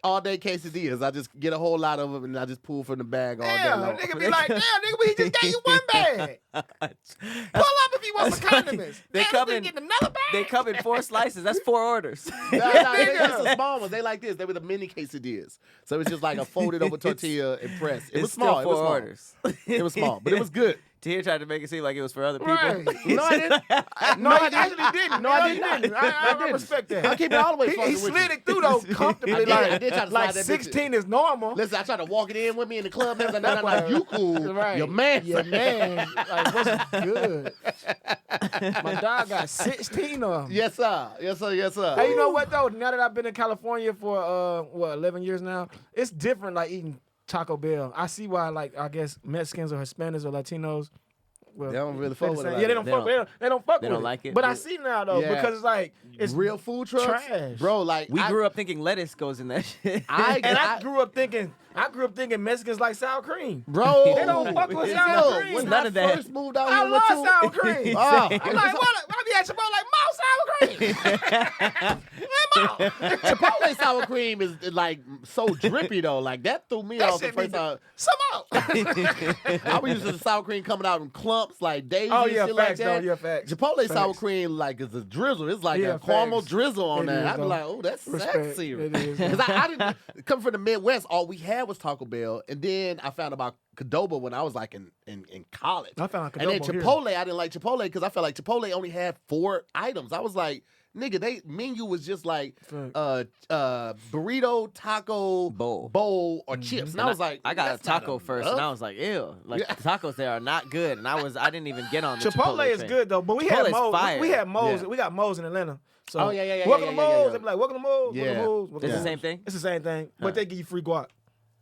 all day quesadillas. I just get a whole lot of them and I just pull from the bag all day Damn, long. nigga be like, damn, nigga, we just gave you one bag. Pull up if you want some condiments. They Damn, come this nigga in- getting another bag. They come in 4 slices. That's 4 orders. No, they just the small ones. They like this. They were the mini quesadillas. So it's just like a folded over tortilla and pressed. It was It's small. still It 4 was small. orders. It was small, but it was good. Tahir tried to make it seem like it was for other people. Right. No, I didn't. No, I actually didn't. No, I did not. I didn't. respect that. I keep it all the way He fucking with slid you. it through though comfortably. I did try to like slide that bitch 16 is normal. Listen, I tried to walk it in with me in the club. And I was like, you cool. Right. Your man. Your man. Like, what's good? My dog got 16 of them. Yes, sir. Yes, sir. Yes, sir. Hey, you know what though? Now that I've been in California for 11 years now, it's different. Like eating Taco Bell. I see why. Like I guess Mexicans or Hispanics or Latinos. Well, They don't really they're fuck the with it same. like Yeah, they that. don't fuck. They don't fuck They with don't it. like it? But I see now though Yeah. because it's like it's real food trucks, trash. bro. Like We grew up thinking lettuce goes in that shit. I grew up thinking Mexicans like sour cream. bro. They don't fuck with sour Yo, cream. When None I of that. first moved out I here love with sour cream. Oh, I'm like, what? I be at Chipotle like more sour cream. Chipotle sour cream is like so drippy though. Like that threw me That off the shit be first time. some out. I was used to the sour cream coming out in clumps like daisies Oh and yeah, shit like facts that. though. Yeah, facts. Chipotle sour Facts. cream like is a drizzle. It's like Yeah, a caramel facts. drizzle on It that. is, I'd be though. like, oh, that's Respect. sexy. It is, Because I didn't come from the Midwest. All we had was Taco Bell, and then I found about Qdoba when I was like in college. I found And then Qdoba here. Chipotle, I didn't like Chipotle because I felt like Chipotle only had 4 items. I was like, nigga, they menu was just like burrito, taco, Bowl. or chips. And I was like, I got a that's not taco first, and I enough. was like, ew. Like, Yeah. the tacos there are not good. And I didn't even get on the Chipotle is train. good though, but we had Chipotle's Moe's. fire. We had Moe's. Yeah. We got Moe's in Atlanta. So Oh, yeah. Welcome to Yeah. Moe's. They be like, welcome to Moe's. Yeah. Welcome to Moe's. It's the same thing? It's the same thing, but they give you free guac.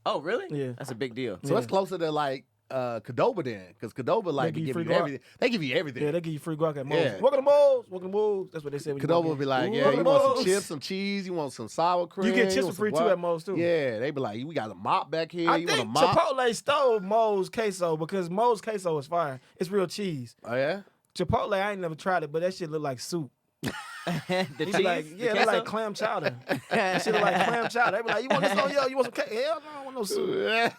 Oh, really? Yeah. That's a big deal. So it's closer to like Qdoba then, because Qdoba like give you give free you guac. everything. They give you everything. Yeah, they give you free guac at Moe's. Yeah. Welcome to Moe's. Welcome to Moe's. That's what they say. When you walk Qdoba would in. be like, Ooh, yeah, welcome you to want some Moe's. chips, some cheese, you want some sour cream. You get chips want for free some too guac. at Moe's too. Yeah, they be like, we got a mop back here. I you want a think mop? Chipotle stole Moe's queso because Moe's queso is fire. It's real cheese. Oh yeah. Chipotle, I ain't never tried it, but that shit look like soup. The It cheese? be like, The yeah, they queso? like clam chowder. That shit look like clam chowder. They be like, you want this on yo? You want some queso? Hell no, I don't want no soup.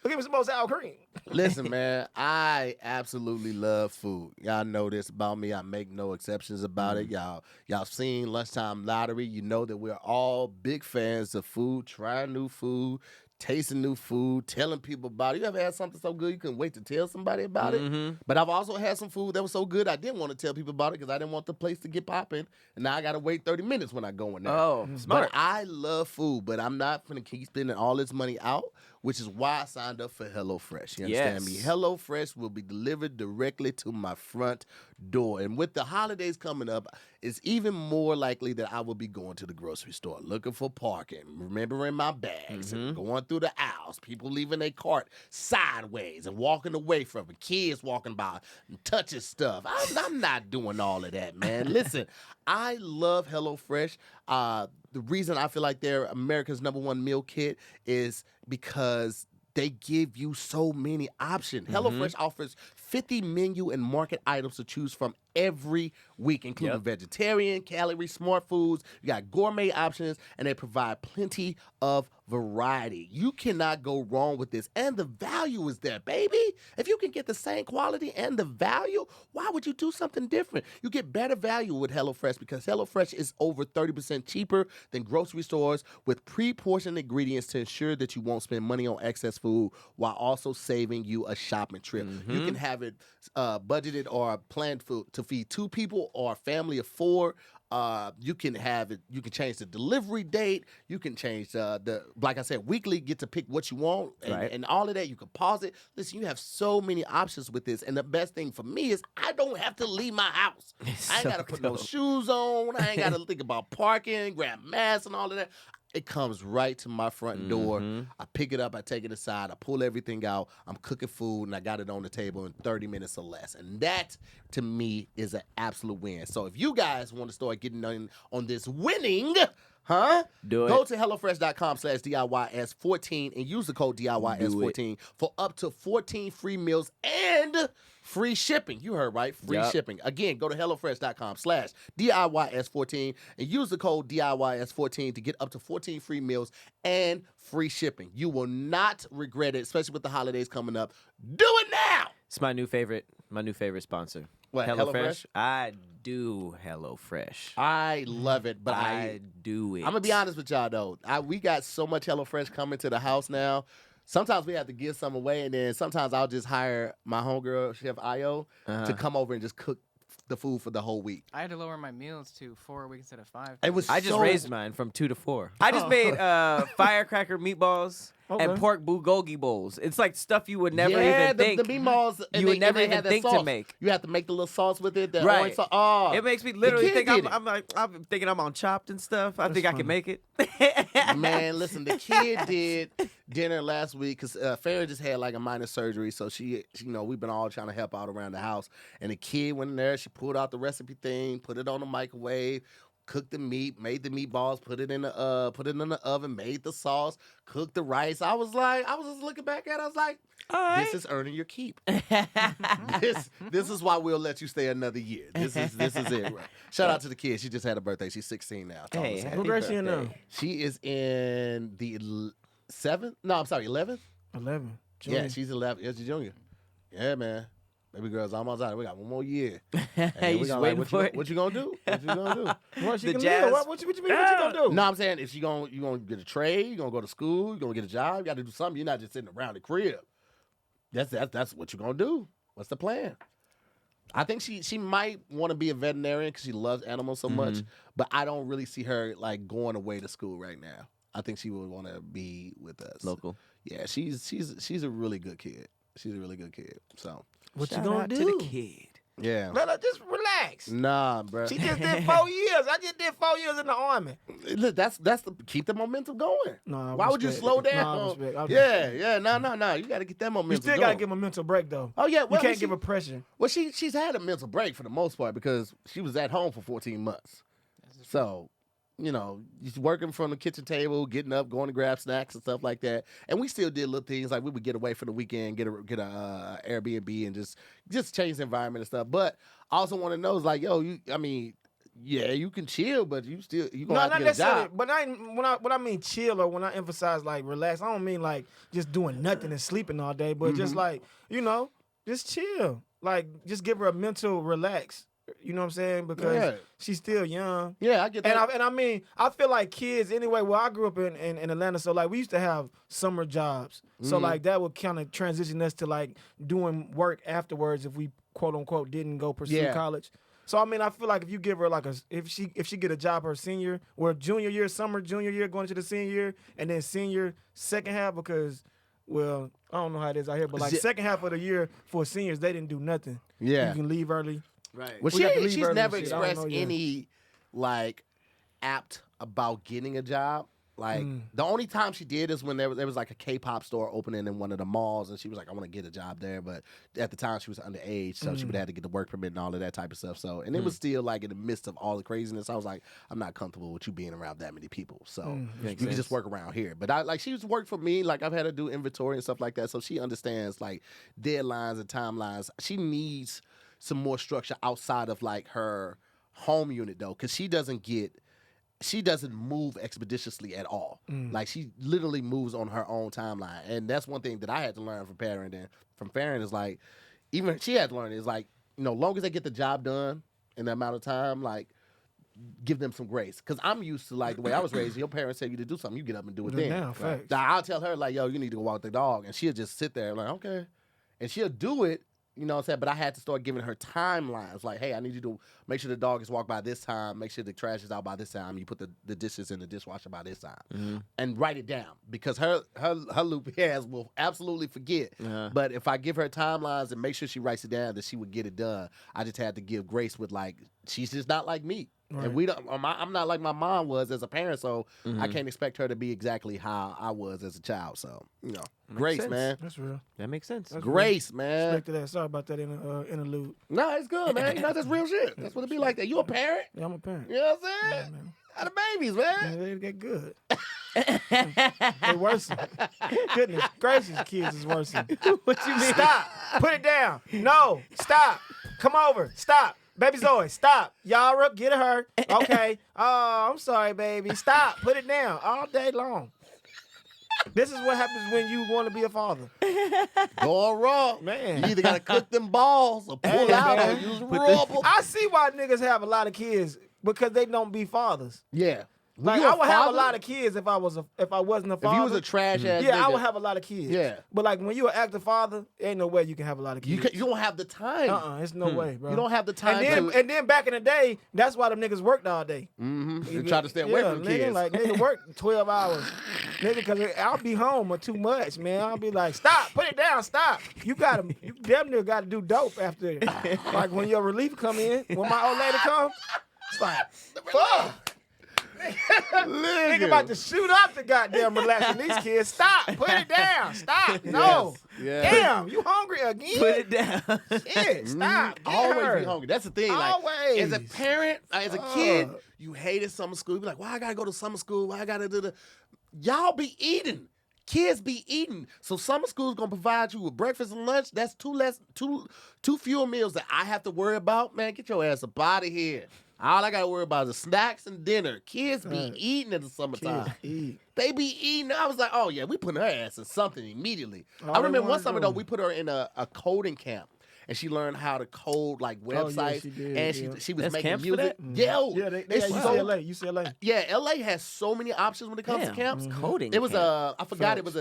Give me some more sour cream. Listen, man, I absolutely love food. Y'all know this about me. I make no exceptions about it. Y'all seen Lunchtime Lottery. You know that we're all big fans of food, trying new food, tasting new food, telling people about it. You ever had something so good you couldn't wait to tell somebody about it? But I've also had some food that was so good I didn't want to tell people about it because I didn't want the place to get popping. And now I got to wait 30 minutes when I go in there. Oh, smart. But I love food, but I'm not going to keep spending all this money out, which is why I signed up for HelloFresh. You understand me? Yes. HelloFresh will be delivered directly to my front door. And with the holidays coming up, it's even more likely that I will be going to the grocery store, looking for parking, remembering my bags, and going through the aisles, people leaving their cart sideways and walking away from it, kids walking by and touching stuff. I'm not doing all of that, man. Listen, I love HelloFresh. The reason I feel like they're America's #1 meal kit is because they give you so many options. HelloFresh offers 50 menu and market items to choose from every week, including vegetarian, calorie-smart foods. You got gourmet options, and they provide plenty of variety. You cannot go wrong with this, and the value is there, baby. If you can get the same quality and the value, why would you do something different? You get better value with HelloFresh because HelloFresh is over 30% cheaper than grocery stores with pre-portioned ingredients to ensure that you won't spend money on excess food while also saving you a shopping trip. You can have it budgeted or planned to feed 2 people or a family of 4. You can have it. You can change the delivery date. You can change like I said, weekly. Get to pick what you want, and all of that. You can pause it. Listen, you have so many options with this, and the best thing for me is I don't have to leave my house. I ain't got to put no shoes on. I ain't got to think about parking, grab masks, and all of that. It comes right to my front door. I pick it up, I take it aside, I pull everything out, I'm cooking food, and I got it on the table in 30 minutes or less. And that, to me, is an absolute win. So if you guys want to start getting on this winning, Do it. Go to HelloFresh.com/DIYS14 and use the code DIYS14 for up to 14 free meals and free shipping. You heard right, free shipping. Again, go to HelloFresh.com/DIYS14 and use the code DIYS14 to get up to 14 free meals and free shipping. You will not regret it, especially with the holidays coming up. Do it now! It's my new favorite sponsor. What, HelloFresh? I do HelloFresh. I love it, but I do it. I'm gonna be honest with y'all though. We got so much HelloFresh coming to the house now. Sometimes we have to give some away, and then sometimes I'll just hire my homegirl, Chef Io, to come over and just cook the food for the whole week. I had to lower my meals to 4 a week instead of 5. I just raised mine from 2 to 4. I just made firecracker meatballs and pork bulgogi bowls. It's like stuff you would never even think. The meatballs, you would never even think to make. You have to make the little sauce with it. Right. Oh, it makes me literally think I'm thinking I'm on Chopped and stuff. I think I can make it. Man, listen, the kid did dinner last week because Farrah just had like a minor surgery, so she, we've been all trying to help out around the house. And the kid went in there, she pulled out the recipe thing, put it on the microwave, cooked the meat, made the meatballs, put it in the oven, made the sauce, cooked the rice. I was just looking back at it, I was like, this is earning your keep. This is why we'll let you stay another year. This is it. Right? Shout out to the kid. She just had a birthday. She's 16 now. Hey, what grade she in now? She is in the 7th. No, I'm sorry, 11th. 11. Yeah, she's 11. Yeah, she's junior. Yeah, man. Baby girl's almost out. We got one more year. Hey, you just waiting for it? What you gonna do? What you gonna do? What she The can jazz- live? What you mean? What you gonna do? No, I'm saying if you gonna get a trade, you gonna go to school, you gonna get a job, you got to do something. You're not just sitting around the crib. That's what you're gonna do. What's the plan? I think she might want to be a veterinarian because she loves animals so much, but I don't really see her like going away to school right now. I think she would want to be with us. Local. Yeah, she's a really good kid. She's a really good kid. So What Shout you gonna out do? to the kid. yeah. No, just relax. Nah, bro. She just did 4 years. I just did 4 years in the army. Look, keep the momentum going. No, Why would you respect. slow No, I down? respect. I Yeah. No. You got to get that You momentum still going. gotta give him a mental break though. Oh yeah, You well, can't give her pressure. Well, she's had a mental break for the most part because she was at home for 14 months. So, she's working from the kitchen table, getting up, going to grab snacks and stuff like that. And we still did little things like we would get away for the weekend, get a Airbnb, and just change the environment and stuff. But I also want to know is like, you can chill, but you gonna have to get a job. But when I mean chill or when I emphasize like relax, I don't mean like just doing nothing and sleeping all day, but just like just chill. Like just give her a mental relax. You know what I'm saying? Because she's still young. Yeah, I get that. And I mean, I feel like kids anyway. Well, I grew up in Atlanta, so like we used to have summer jobs. So like that would kind of transition us to like doing work afterwards if we quote unquote didn't go pursue college. So I mean, I feel like if you give her like if she get a job her senior or junior year, summer junior year going into the senior year, and then senior second half because. Well, I don't know how it is out here, but like second half of the year for seniors, they didn't do nothing. Yeah. You can leave early. Right. Well, she's never and shit. I don't expressed know yet. any like apt about getting a job. Like the only time she did is when there was like a K-pop store opening in one of the malls, and she was like, "I want to get a job there." But at the time, she was underage, so she would have to get the work permit and all of that type of stuff. So, and it was still like in the midst of all the craziness. I was like, "I'm not comfortable with you being around that many people." So you can just work around here. But she's worked for me. Like I've had to do inventory and stuff like that, so she understands like deadlines and timelines. She needs some more structure outside of like her home unit though, because she doesn't move expeditiously at all. Like she literally moves on her own timeline, and that's one thing that I had to learn from parenting. From Farron is like, even she had to learn is like, long as they get the job done in the amount of time, like give them some grace. Because I'm used to like the way I was raised. Your parents tell you to do something, you get up and do it then. Now, facts. Now I'll tell her like, yo, you need to go walk the dog, and she'll just sit there like, okay, and she'll do it. You know what I'm saying? But I had to start giving her timelines. Like, hey, I need you to make sure the dog is walked by this time. Make sure the trash is out by this time. You put the dishes in the dishwasher by this time. And write it down. Because her loopy ass will absolutely forget. But if I give her timelines and make sure she writes it down, then she would get it done. I just had to give grace with, like, she's just not like me. Right. And we don't. I'm not like my mom was as a parent, so I can't expect her to be exactly how I was as a child. So grace, man. That's real. That makes sense. That's grace, man. Respect to that. Sorry about that interlude. No, it's good, man. That's real shit. That's what it be like. That you a parent? Yeah, I'm a parent. You know what I'm saying? Man. How the babies, man? Man, they get good. They worsen. Goodness gracious, kids is worsen. What you mean? Stop. Put it down. No. Stop. Come over. Stop. Baby Zoe, stop. Yara, get her. Okay. Oh, I'm sorry, baby. Stop. Put it down all day long. This is what happens when you want to be a father. Going wrong. Man. You either got to cook them balls or pull out or use rubble. I see why niggas have a lot of kids because they don't be fathers. Yeah. Like I would have a lot of kids if I wasn't a father. If you was a trash ass yeah, nigga, I would have a lot of kids. Yeah. But like when you an active father, ain't no way you can have a lot of kids. you don't have the time. It's no way, bro. You don't have the time. And then back in the day, that's why them niggas worked all day. They try to stay away from the nigga, kids. Like nigga work 12 hours. Nigga, because I'll be home or too much, man. I'll be like, stop, put it down, stop. You damn near got to do dope after. Like when your relief come in, when my old lady come, it's like, fuck. Nigga about to shoot up the goddamn relaxing these kids. Stop. Put it down. Stop. No. Yes. Damn, you hungry again? Put it down. Shit, stop. Get Always her. be hungry. That's the thing. Always. Like, as a parent, as a kid, you hated summer school. You be like, why I gotta go to summer school? Why I gotta do the... Y'all be eating. Kids be eating. So summer school's gonna provide you with breakfast and lunch. That's two fewer meals that I have to worry about. Man, get your ass up out of here. All I gotta worry about is the snacks and dinner. Kids be eating in the summertime. They be eating. I was like, oh yeah, we put her ass in something immediately. I remember one summer though, we put her in a coding camp. And she learned how to code like websites. Yeah, she did, and she was There's making camps for music. that? Yeah, they UCLA. Yeah, LA has so many options when it comes to camps. Coding. It was camp. I forgot it was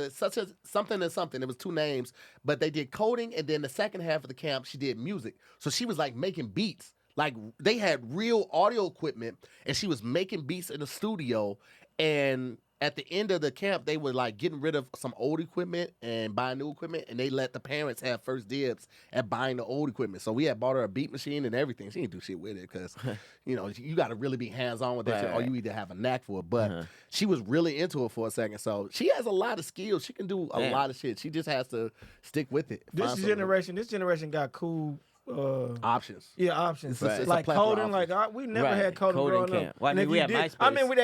something and something. It was two names, but they did coding, and then the second half of the camp she did music. So she was like making beats. Like they had real audio equipment, and she was making beats in the studio. And at the end of the camp, they were like getting rid of some old equipment and buying new equipment, and they let the parents have first dibs at buying the old equipment. So we had bought her a beat machine and everything. She didn't do shit with it because, you got to really be hands-on with that shit, or you either have a knack for it. But she was really into it for a second. So she has a lot of skills. She can do a lot of shit. She just has to stick with it. This generation got cool options. Yeah, options. It's like a plethora coding, of like we never had coding growing camp. up. Well, I mean, And we if had you did- MySpace. I mean,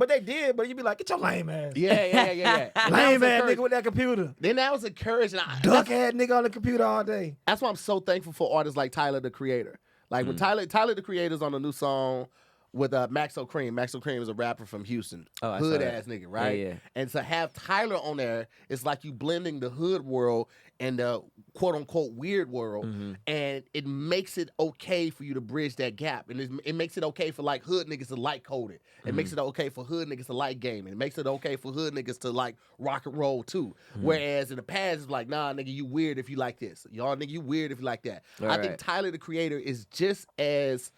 they did, but you'd be like, get your lame ass. Yeah. Lame ass nigga with that computer. Then that was encouraged. Duck ass nigga on the computer all day. That's why I'm so thankful for artists like Tyler, the Creator. Like when Tyler the Creator's on a new song with Maxo Cream. Maxo Cream is a rapper from Houston. I saw Hood that. ass nigga, right? Yeah. And to have Tyler on there, it's like you blending the hood world and the quote unquote weird world. And it makes it okay for you to bridge that gap. And it makes it okay for like hood niggas to like coding. It makes it okay for hood niggas to like gaming. It makes it okay for hood niggas to like rock and roll too. Whereas in the past, it's like, nah, nigga, you weird if you like this. Y'all nigga, you weird if you like that. I think Tyler, the Creator, is just as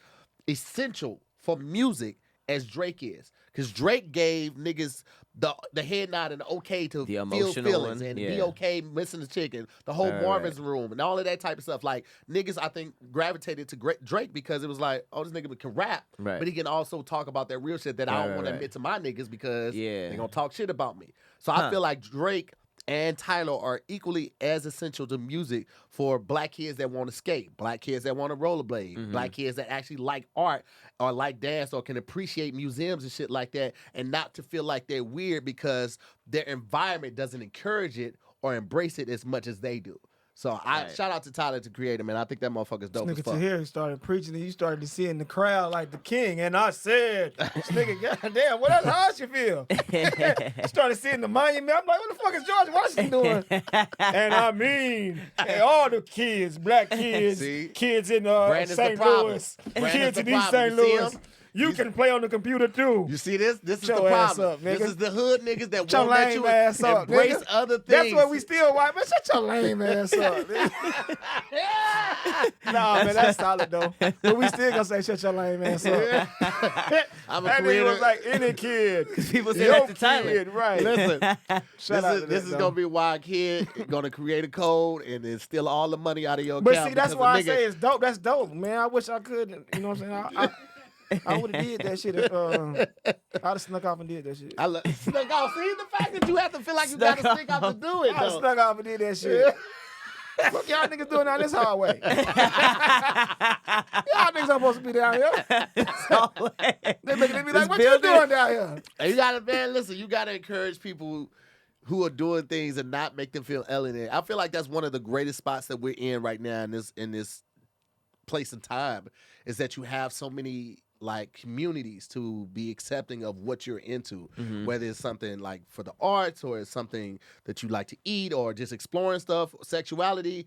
essential for music as Drake is. Because Drake gave niggas the head nod and the okay to The feel emotional feelings one, and yeah. be okay missing the chicken, the whole Marvin's room and all of that type of stuff. Like niggas, I think, gravitated to Drake because it was like, oh, this nigga can rap, but he can also talk about that real shit that I don't want to admit to my niggas because they're gonna talk shit about me. So I feel like Drake and Tyler are equally as essential to music for black kids that want to skate, black kids that want to rollerblade, black kids that actually like art or like dance or can appreciate museums and shit like that, and not to feel like they're weird because their environment doesn't encourage it or embrace it as much as they do. So shout out to Tyler to create him, man. I think that motherfucker's dope as Nigga fuck. Tahir started preaching, and you started to see in the crowd like the king. And I said, this nigga, goddamn, what else? How else you feel? You started seeing the monument. I'm like, what the fuck is George Washington doing? And I mean, and all the kids, black kids, kids in St. Louis, kids in East St. Louis. You can play on the computer too. You see this? This is the Your ass problem. up, nigga. This is the hood niggas that Your won't let lame you ass up, embrace nigga. other things. That's why we still white, man. Shut your lame ass up. Nigga. Nah, man, that's solid though. But we still gonna say shut your lame ass up. I'm a That nigga creator. was like any kid. People say Your that to Tyler. kid, right? Listen, Shout out to this that, is though. gonna be why a kid gonna create a code and then steal all the money out of your But account. see, that's because why a I nigga- say it's dope. That's dope, man. I wish I could. You know what I'm saying? I would have did that shit. I'd have snuck off and did that shit. I snuck off. See the fact that you have to feel like you gotta sneak off to do it. I'd have Though. snuck off and did that shit. What y'all niggas doing down this hallway? Y'all niggas are supposed to be down here. They looking at me like, what you doing down here? And you gotta, man, listen, you gotta encourage people who are doing things and not make them feel alienated. I feel like that's one of the greatest spots that we're in right now in this place and time, is that you have so many like communities to be accepting of what you're into, whether it's something like for the arts or it's something that you like to eat or just exploring stuff, sexuality.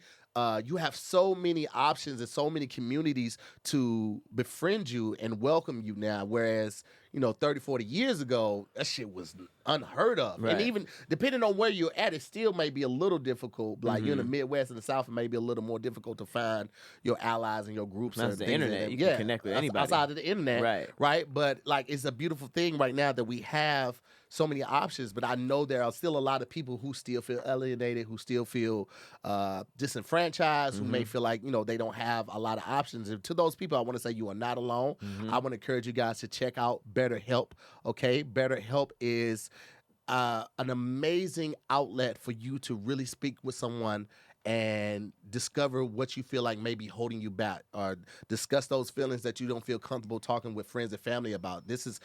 You have so many options and so many communities to befriend you and welcome you now. Whereas, 30, 40 years ago, that shit was unheard of. Right. And even depending on where you're at, it still may be a little difficult. Like you're in the Midwest and the South, it may be a little more difficult to find your allies and your groups. That's and the things internet. like that. You can connect with anybody. Outside of the internet. Right. But like, it's a beautiful thing right now that we have so many options, but I know there are still a lot of people who still feel alienated, who still feel disenfranchised, who may feel like, they don't have a lot of options. And to those people, I want to say you are not alone. I want to encourage you guys to check out BetterHelp, okay? BetterHelp is an amazing outlet for you to really speak with someone and discover what you feel like may be holding you back, or discuss those feelings that you don't feel comfortable talking with friends and family about. This is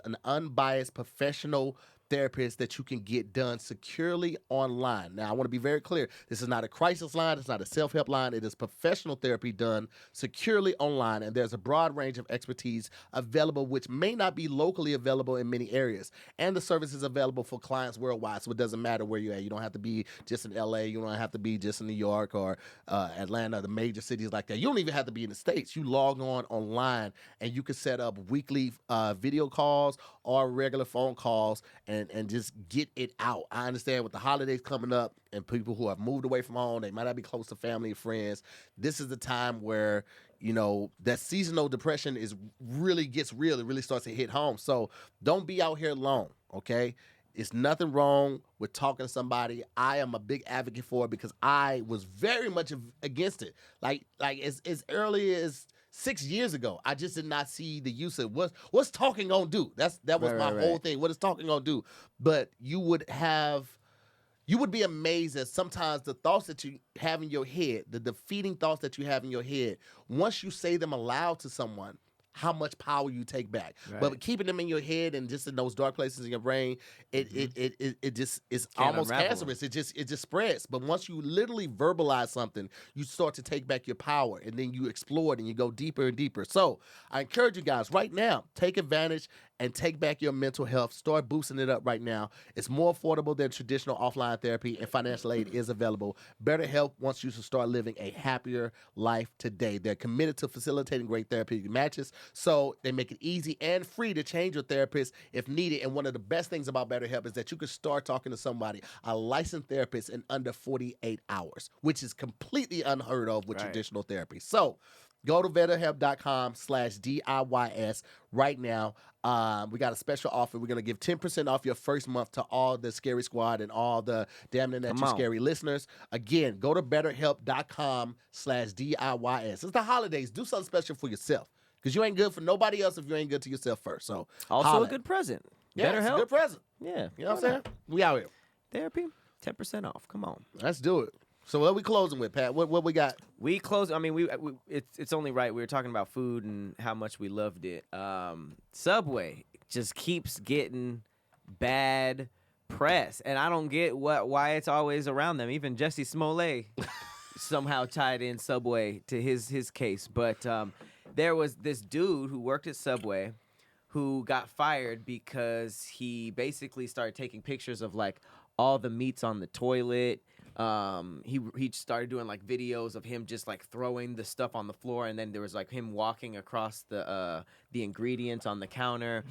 an unbiased professional therapist that you can get done securely online. Now, I want to be very clear. This is not a crisis line. It's not a self-help line. It is professional therapy done securely online, and there's a broad range of expertise available, which may not be locally available in many areas. And the service is available for clients worldwide, so it doesn't matter where you're at. You don't have to be just in LA. You don't have to be just in New York or Atlanta, the major cities like that. You don't even have to be in the States. You log on online, and you can set up weekly video calls or regular phone calls and just get it out. I understand with the holidays coming up and people who have moved away from home, they might not be close to family and friends. This is the time where, that seasonal depression really gets real. It really starts to hit home. So don't be out here alone, okay? It's nothing wrong with talking to somebody. I am a big advocate for it because I was very much against it. Like as early as 6 years ago, I just did not see the use of what's talking gonna do. That was my whole thing. What is talking gonna do? But you would be amazed at sometimes the thoughts that you have in your head, the defeating thoughts that you have in your head, once you say them aloud to someone, how much power you take back. Right. But keeping them in your head and just in those dark places in your brain, it just is almost unravel cancerous. It just spreads. But once you literally verbalize something, you start to take back your power, and then you explore it and you go deeper and deeper. So I encourage you guys right now, take advantage and take back your mental health. Start boosting it up right now. It's more affordable than traditional offline therapy, and financial aid is available. BetterHelp wants you to start living a happier life today. They're committed to facilitating great therapeutic matches, so they make it easy and free to change your therapist if needed. And one of the best things about BetterHelp is that you can start talking to somebody, a licensed therapist, in under 48 hours, which is completely unheard of with traditional therapy. So go to betterhelp.com/DIYS right now. We got a special offer. We're going to give 10% off your first month to all the Scary Squad and all the Damn It That You Scary listeners. Again, go to betterhelp.com/DIYS. It's the holidays. Do something special for yourself, because you ain't good for nobody else if you ain't good to yourself first. So Also a good present. yeah, Better it's a help. good present. Yeah. You know what I'm saying? We out here. Therapy, 10% off. Come on. Let's do it. So what are we closing with, Pat? What we got? We close. I mean, it's only right. We were talking about food and how much we loved it. Subway just keeps getting bad press, and I don't get why it's always around them. Even Jussie Smollett somehow tied in Subway to his case. But there was this dude who worked at Subway who got fired because he basically started taking pictures of like all the meats on the toilet. He started doing like videos of him just like throwing the stuff on the floor, and then there was like him walking across the ingredients on the counter,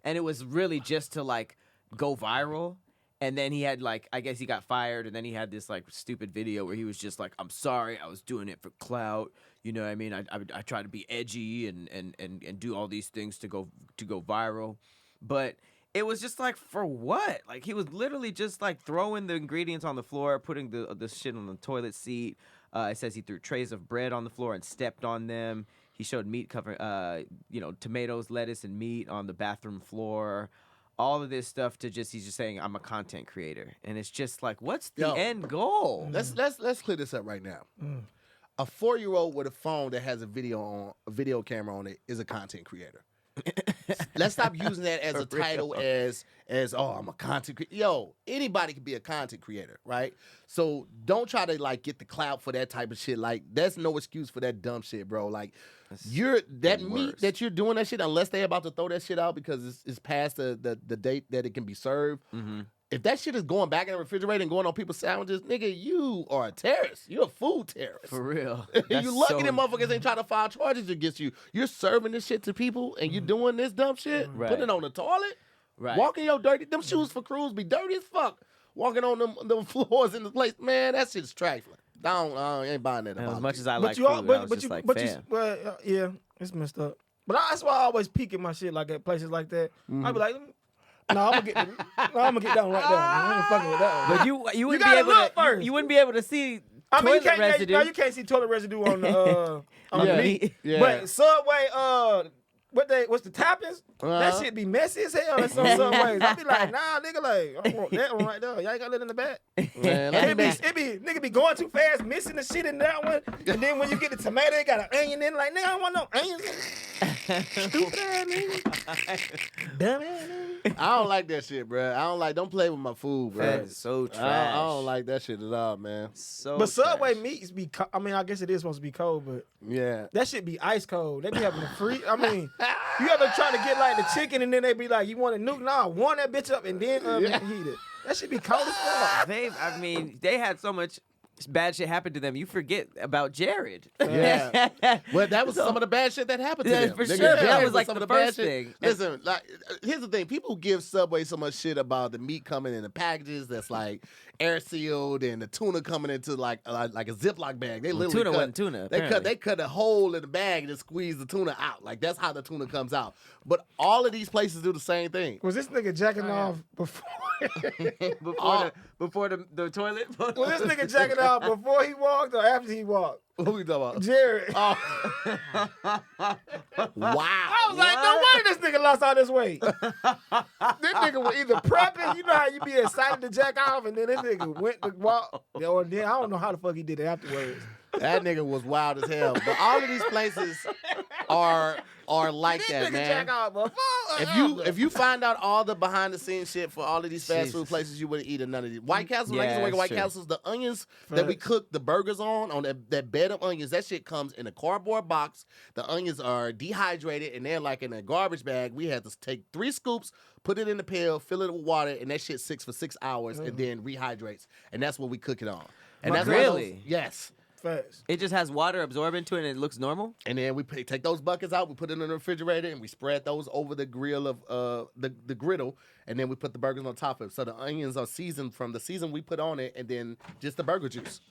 and it was really just to like go viral. And then he had like, I guess he got fired, and then he had this like stupid video where he was just like, "I'm sorry, I was doing it for clout." You know what I mean? I try to be edgy and do all these things to go viral, but it was just like, for what? Like, he was literally just like throwing the ingredients on the floor, putting the shit on the toilet seat. It says he threw trays of bread on the floor and stepped on them. He showed meat covering, tomatoes, lettuce, and meat on the bathroom floor. All of this stuff he's just saying, I'm a content creator. And it's just like, what's the end goal? Let's clear this up right now. A 4-year-old with a phone that has a video camera on it is a content creator. Let's stop using that as a title as I'm a content creator. Yo, anybody can be a content creator, right? So don't try to like get the clout for that type of shit. Like, that's no excuse for that dumb shit, bro. Like, meat that you're doing that shit, unless they about to throw that shit out because it's past the date that it can be served. Mm-hmm. If that shit is going back in the refrigerator and going on people's sandwiches, nigga, you are a terrorist. You're a food terrorist. For real. You lucky them motherfuckers ain't trying to file charges against you. You're serving this shit to people and you doing this dumb shit, putting it on the toilet, walking your dirty, them shoes for crews be dirty as fuck. Walking on them floors in the place, man, that shit's trifling. I ain't buying that. As much as I like food, I was just like, fam. Yeah, it's messed up. But that's why I always peek at my shit like at places like that. I be like, no, I'm gonna get that one right there. I ain't fucking with that one. But you wouldn't be able to first. You wouldn't be able to see toilet residue. You can't see toilet residue on the the meat. Yeah. But Subway, what's the toppings? That shit be messy as hell in some Subways. I be like, nah, nigga, like, I want that one right there. Y'all ain't got that in the back. Man, nigga be going too fast, missing the shit in that one. And then when you get the tomato, it got an onion in it. Like, nigga, I don't want no onions in it. Stupid ass nigga. Dumb ass nigga. I don't like that shit, bro. Don't play with my food, bro. That is so trash. I don't like that shit at all, man. But Subway meats be, I guess it is supposed to be cold, but yeah, that shit be ice cold. They be having the free. I mean, you ever try to get like the chicken and then they be like, you want a nuke? Nah, warm that bitch up and then heat it. That shit be cold as fuck. They had so much bad shit happen to them. You forget about Jared. Yeah. Well, that was some of the bad shit that happened to them. For sure. That was like some of the first thing. Listen, like, here's the thing. People give Subway so much shit about the meat coming in the packages that's like air sealed and the tuna coming into like a Ziploc bag. They literally wasn't tuna. They cut a hole in the bag and just squeeze the tuna out. Like, that's how the tuna comes out. But all of these places do the same thing. Was this nigga jacking off before? before the toilet? Was this nigga jacking off before he walked or after he walked? Who we talking about? Jared. Oh. Wow. I was like, no wonder this nigga lost all this weight. This nigga was either prepping, you know how you be excited to jack off, and then this nigga went to walk. Or then I don't know how the fuck he did it afterwards. That nigga was wild as hell. But all of these places are like that, man. If you find out all the behind the scenes shit for all of these fast food places, you wouldn't eat none of these. White Castle, White Castles, the onions that we cook the burgers on that bed of onions, that shit comes in a cardboard box. The onions are dehydrated and they're like in a garbage bag. We had to take 3 scoops, put it in the pail, fill it with water, and that shit sits for 6 hours and then rehydrates. And that's what we cook it on. And that's really? Yes. Fast. It just has water absorb into it and it looks normal? And then we take those buckets out, we put it in the refrigerator, and we spread those over the grill of the griddle, and then we put the burgers on top of it. So the onions are seasoned from the season we put on it, and then just the burger juice.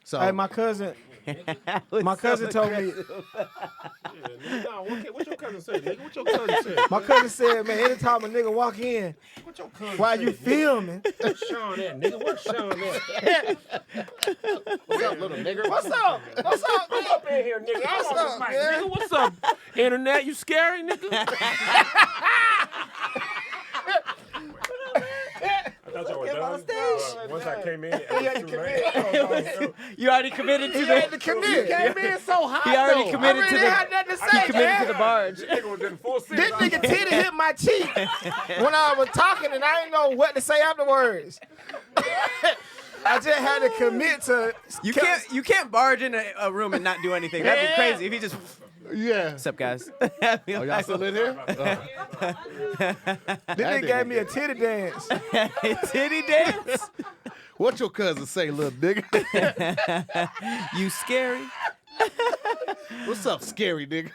So hey, my cousin told me. What your cousin say, nigga? What your cousin say? My cousin said, man, anytime a nigga walk in, What your cousin while say? you filming, What's Sean at, nigga? What's Sean at? what's up, little nigga? what's up? What's up, Come nigga? up in here, nigga. I'm What's on up, this mic, man? nigga. What's up? Internet, you scary, nigga? I thought y'all were done. Once I came in, it was too late. You already committed to He had to commit. You came in so hot. He already though. committed I to really had nothing to he say, committed man. to the barge. This nigga was in full seat. This nigga titty hit my cheek when I was talking, and I didn't know what to say afterwards. I just had to commit to. You can't barge in a room and not do anything. That'd be crazy if he just. Yeah. What's up, guys? Oh, y'all still in here? This nigga gave me a titty dance. Titty dance? What your cousin say, little nigga? You scary? What's up, scary nigga?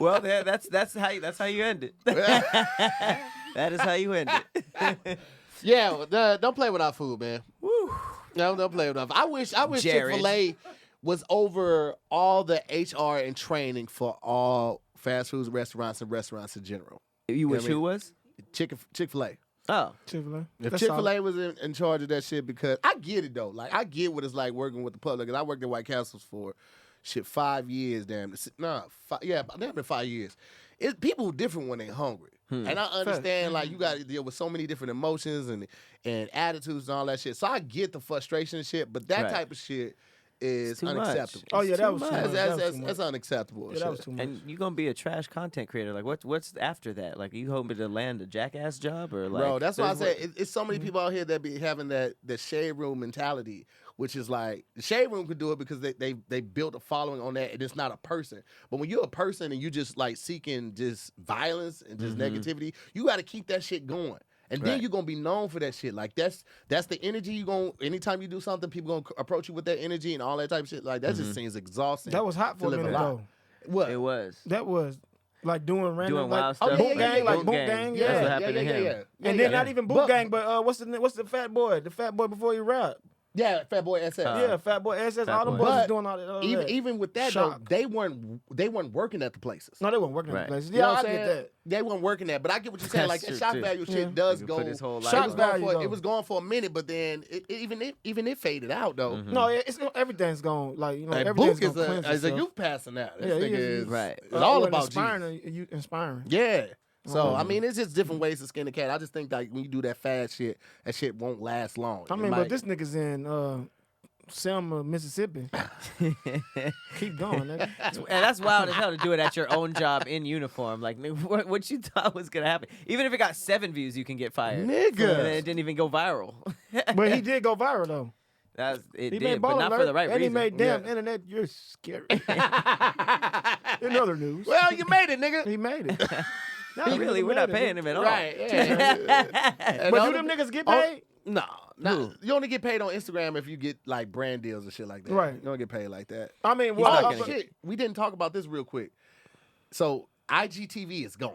Well, that's how you end it. That is how you end it. Yeah, don't play with our food, man. Woo. No, don't play with our food. I wish Jared. Chick-fil-A was over all the HR and training for all fast food restaurants and restaurants in general. You wish who was? Chick-fil-A. Oh. Chick-fil-A. If That's Chick-fil-A was in charge of that shit, because I get it though. Like I get what it's like working with the public. Cause I worked at White Castles for 5 years, damn. Damn near 5 years. People different when they hungry. And I understand like you got to deal with so many different emotions and attitudes and all that shit. So I get the frustration and shit, but that type of shit is too much. unacceptable. Oh yeah, that was too much. That's unacceptable. Yeah, that was too much. And you gonna be a trash content creator? Like what's after that? Like you hoping to land a jackass job or like? Bro, that's why I said it's so many people out here that be having that shade room mentality, which is like the shade room could do it because they built a following on that, and it's not a person. But when you're a person and you just like seeking just violence and just negativity, you got to keep that shit going. And then you're gonna be known for that shit. Like that's the energy you gonna. Anytime you do something, people gonna approach you with that energy and all that type of shit. Like that just seems exhausting. That was hot for a minute though. What? It was. That was like doing random Doing like, wild stuff. Boot gang, like boot gang. That's Yeah. what happened to him. And then not even boot gang, but what's the fat boy? The fat boy before he rapped. Yeah, Fat Boy SS. Yeah, Fat Boy SS. Fat All them Boy. boys was But doing all that. even with that Shock. though, they weren't working at the places. No, they weren't working in Right. the places. You know Yeah, what I I'm get saying? that. They weren't working that, but I get what you're saying. That's Like the true, shock too. value Yeah. shit does He go. put his whole life Shock It was going value, for though. it was going for a minute, but then even it faded out though. No, everything's going like And everything's Book going to cleanse is a itself. youth passing out. This Yeah, he nigga is. is Right. It's all about inspiring. Jesus. Inspiring. Yeah. So I mean, it's just different ways to skin the cat. I just think like when you do that fast shit, that shit won't last long. I It mean, might- but this nigga's in Selma, Mississippi. Keep going, nigga. And that's wild as hell to do it at your own job in uniform. Like, what you thought was gonna happen? Even if it got 7 views, you can get fired. Nigga. And it didn't even go viral. But he did go viral though. It He did, made but Ball not Alert, for the right and reason. he made damn internet. You're scary. In other news, Well, you made it, nigga. he made it. Not really. We're not paying him at all. Right. Yeah. But do them niggas get paid? No, you only get paid on Instagram if you get like brand deals and shit like that. Right. You don't get paid like that. I mean, not well, gonna Shit, we didn't talk about this real quick. So IGTV is gone.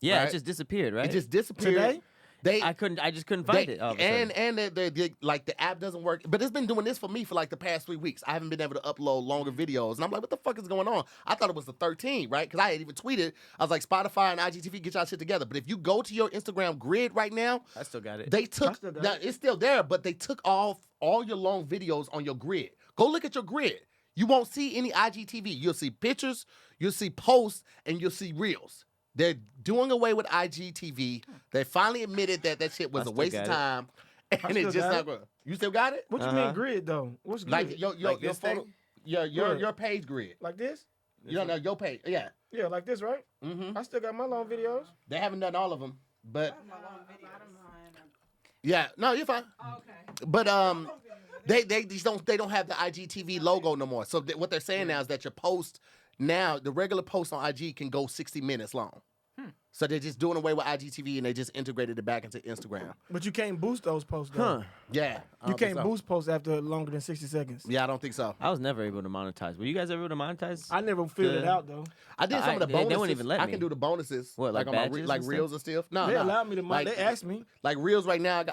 Yeah, Right? it just disappeared, right? It just disappeared. Today? I just couldn't find it. All of a sudden. And they like the app doesn't work. But it's been doing this for me for like the past 3 weeks. I haven't been able to upload longer videos, and I'm like, what the fuck is going on? I thought it was the 13th, right? Because I had even tweeted. I was like, Spotify and IGTV, get y'all shit together. But if you go to your Instagram grid right now, I still got it. they took. still got Now, it. it's still there, but they took off all your long videos on your grid. Go look at your grid. You won't see any IGTV. You'll see pictures, you'll see posts, and you'll see reels. They're doing away with IGTV. They finally admitted that shit was I a still waste of got it. time, and still it's just got not it. going. You still got it? What you mean grid though? What's grid? Like your Like this photo, thing? your page grid. Like this? You don't know your page. Yeah. Yeah, like this, right? Mm-hmm. I still got my long videos. They haven't done all of them, but yeah, no, you're fine. But they just don't have the IGTV logo no more. So what they're saying now is that your post now, the regular post on IG can go 60 minutes long. So they're just doing away with IGTV and they just integrated it back into Instagram. But you can't boost those posts though. Yeah, I You don't think can't so. boost posts after longer than 60 seconds. Yeah, I don't think so. I was never able to monetize. Were you guys ever able to monetize? I never figured it out though. I did some of the they bonuses. wouldn't even let I me. can do the bonuses. What, like on my badges like and reels and stuff? No, They no. allowed me to Like, they asked me. Like reels right now,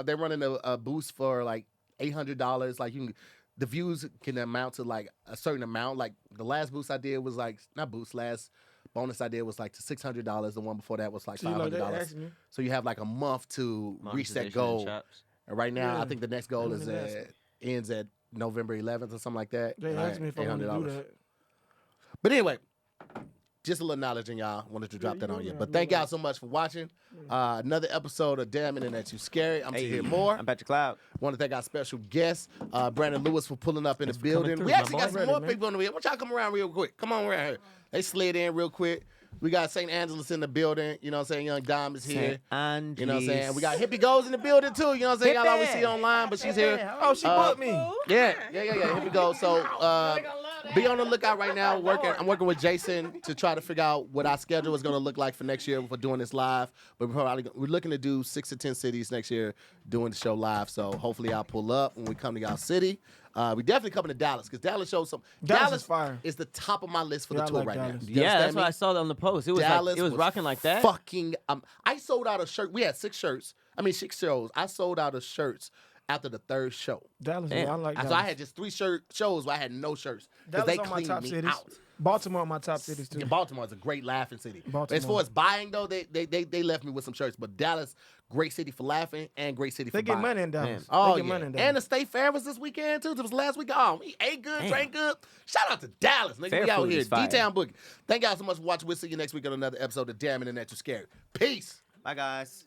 they're running a boost for like $800. Like you can, the views can amount to like a certain amount. Like the last boost I did was like last bonus I did was like to $600. The one before that was like So you know, they $500. asked me. So you have like a month to reach that Monetization and goal. chops. And right now, Yeah. I think the next goal That's is what they asked ends at November 11th or something like that. They All asked me if I wanted to do that. But anyway, just a little knowledge in y'all. Wanted to drop you that on know you. that. But thank y'all so much for watching. Another episode of Damn Internet You Scary. I'm to hear Hey, more. I'm Patrick Cloud. Want to thank our special guest, Brandon Lewis, for pulling up in the for coming building. through, We my actually boy. got some Ready, more man. people on the way. Why don't y'all come around real quick? Come on around here. They slid in real quick. We got St. Angeles in the building. You know what I'm saying? Young Dom is here. St. You know what I'm saying? We got Hippie Goes in the building too. You know what I'm saying? Y'all always see her online, but she's here. Oh, she booked me. Yeah. Hippie Goes. So be on the lookout right now. I'm working with Jason to try to figure out what our schedule is going to look like for next year for doing this live. But we're looking to do 6 to 10 cities next year doing the show live. So hopefully I'll pull up when we come to y'all city. We definitely coming to Dallas because Dallas shows some. Dallas is fire. Is the top of my list for the I tour like right Dallas. now. You Yeah, understand that's me? what I saw on the post. It was Dallas it was rocking like that. Fucking, I sold out a shirt. We had 6 shows. 6 shows. I sold out of shirts after the 3rd show. Dallas, Damn. I like Dallas. So I had just 3 shows where I had no shirts because Dallas they on my cleaned top me cities. out. Baltimore on my top cities too. Yeah, Baltimore is a great laughing city. Baltimore. As far as buying though, they left me with some shirts. But Dallas, great city for laughing and great city for They get buying. money in Dallas. Oh, they get yeah. money in Dallas. And the State Fair was this weekend, too. It was last week. Oh, we ate good, drank good. Shout out to Dallas. Nigga, Fair we out food here. is fire. D-Town Boogie. Thank y'all so much for watching. We'll see you next week on another episode of Damn Internet You're Scared. Peace. Bye, guys.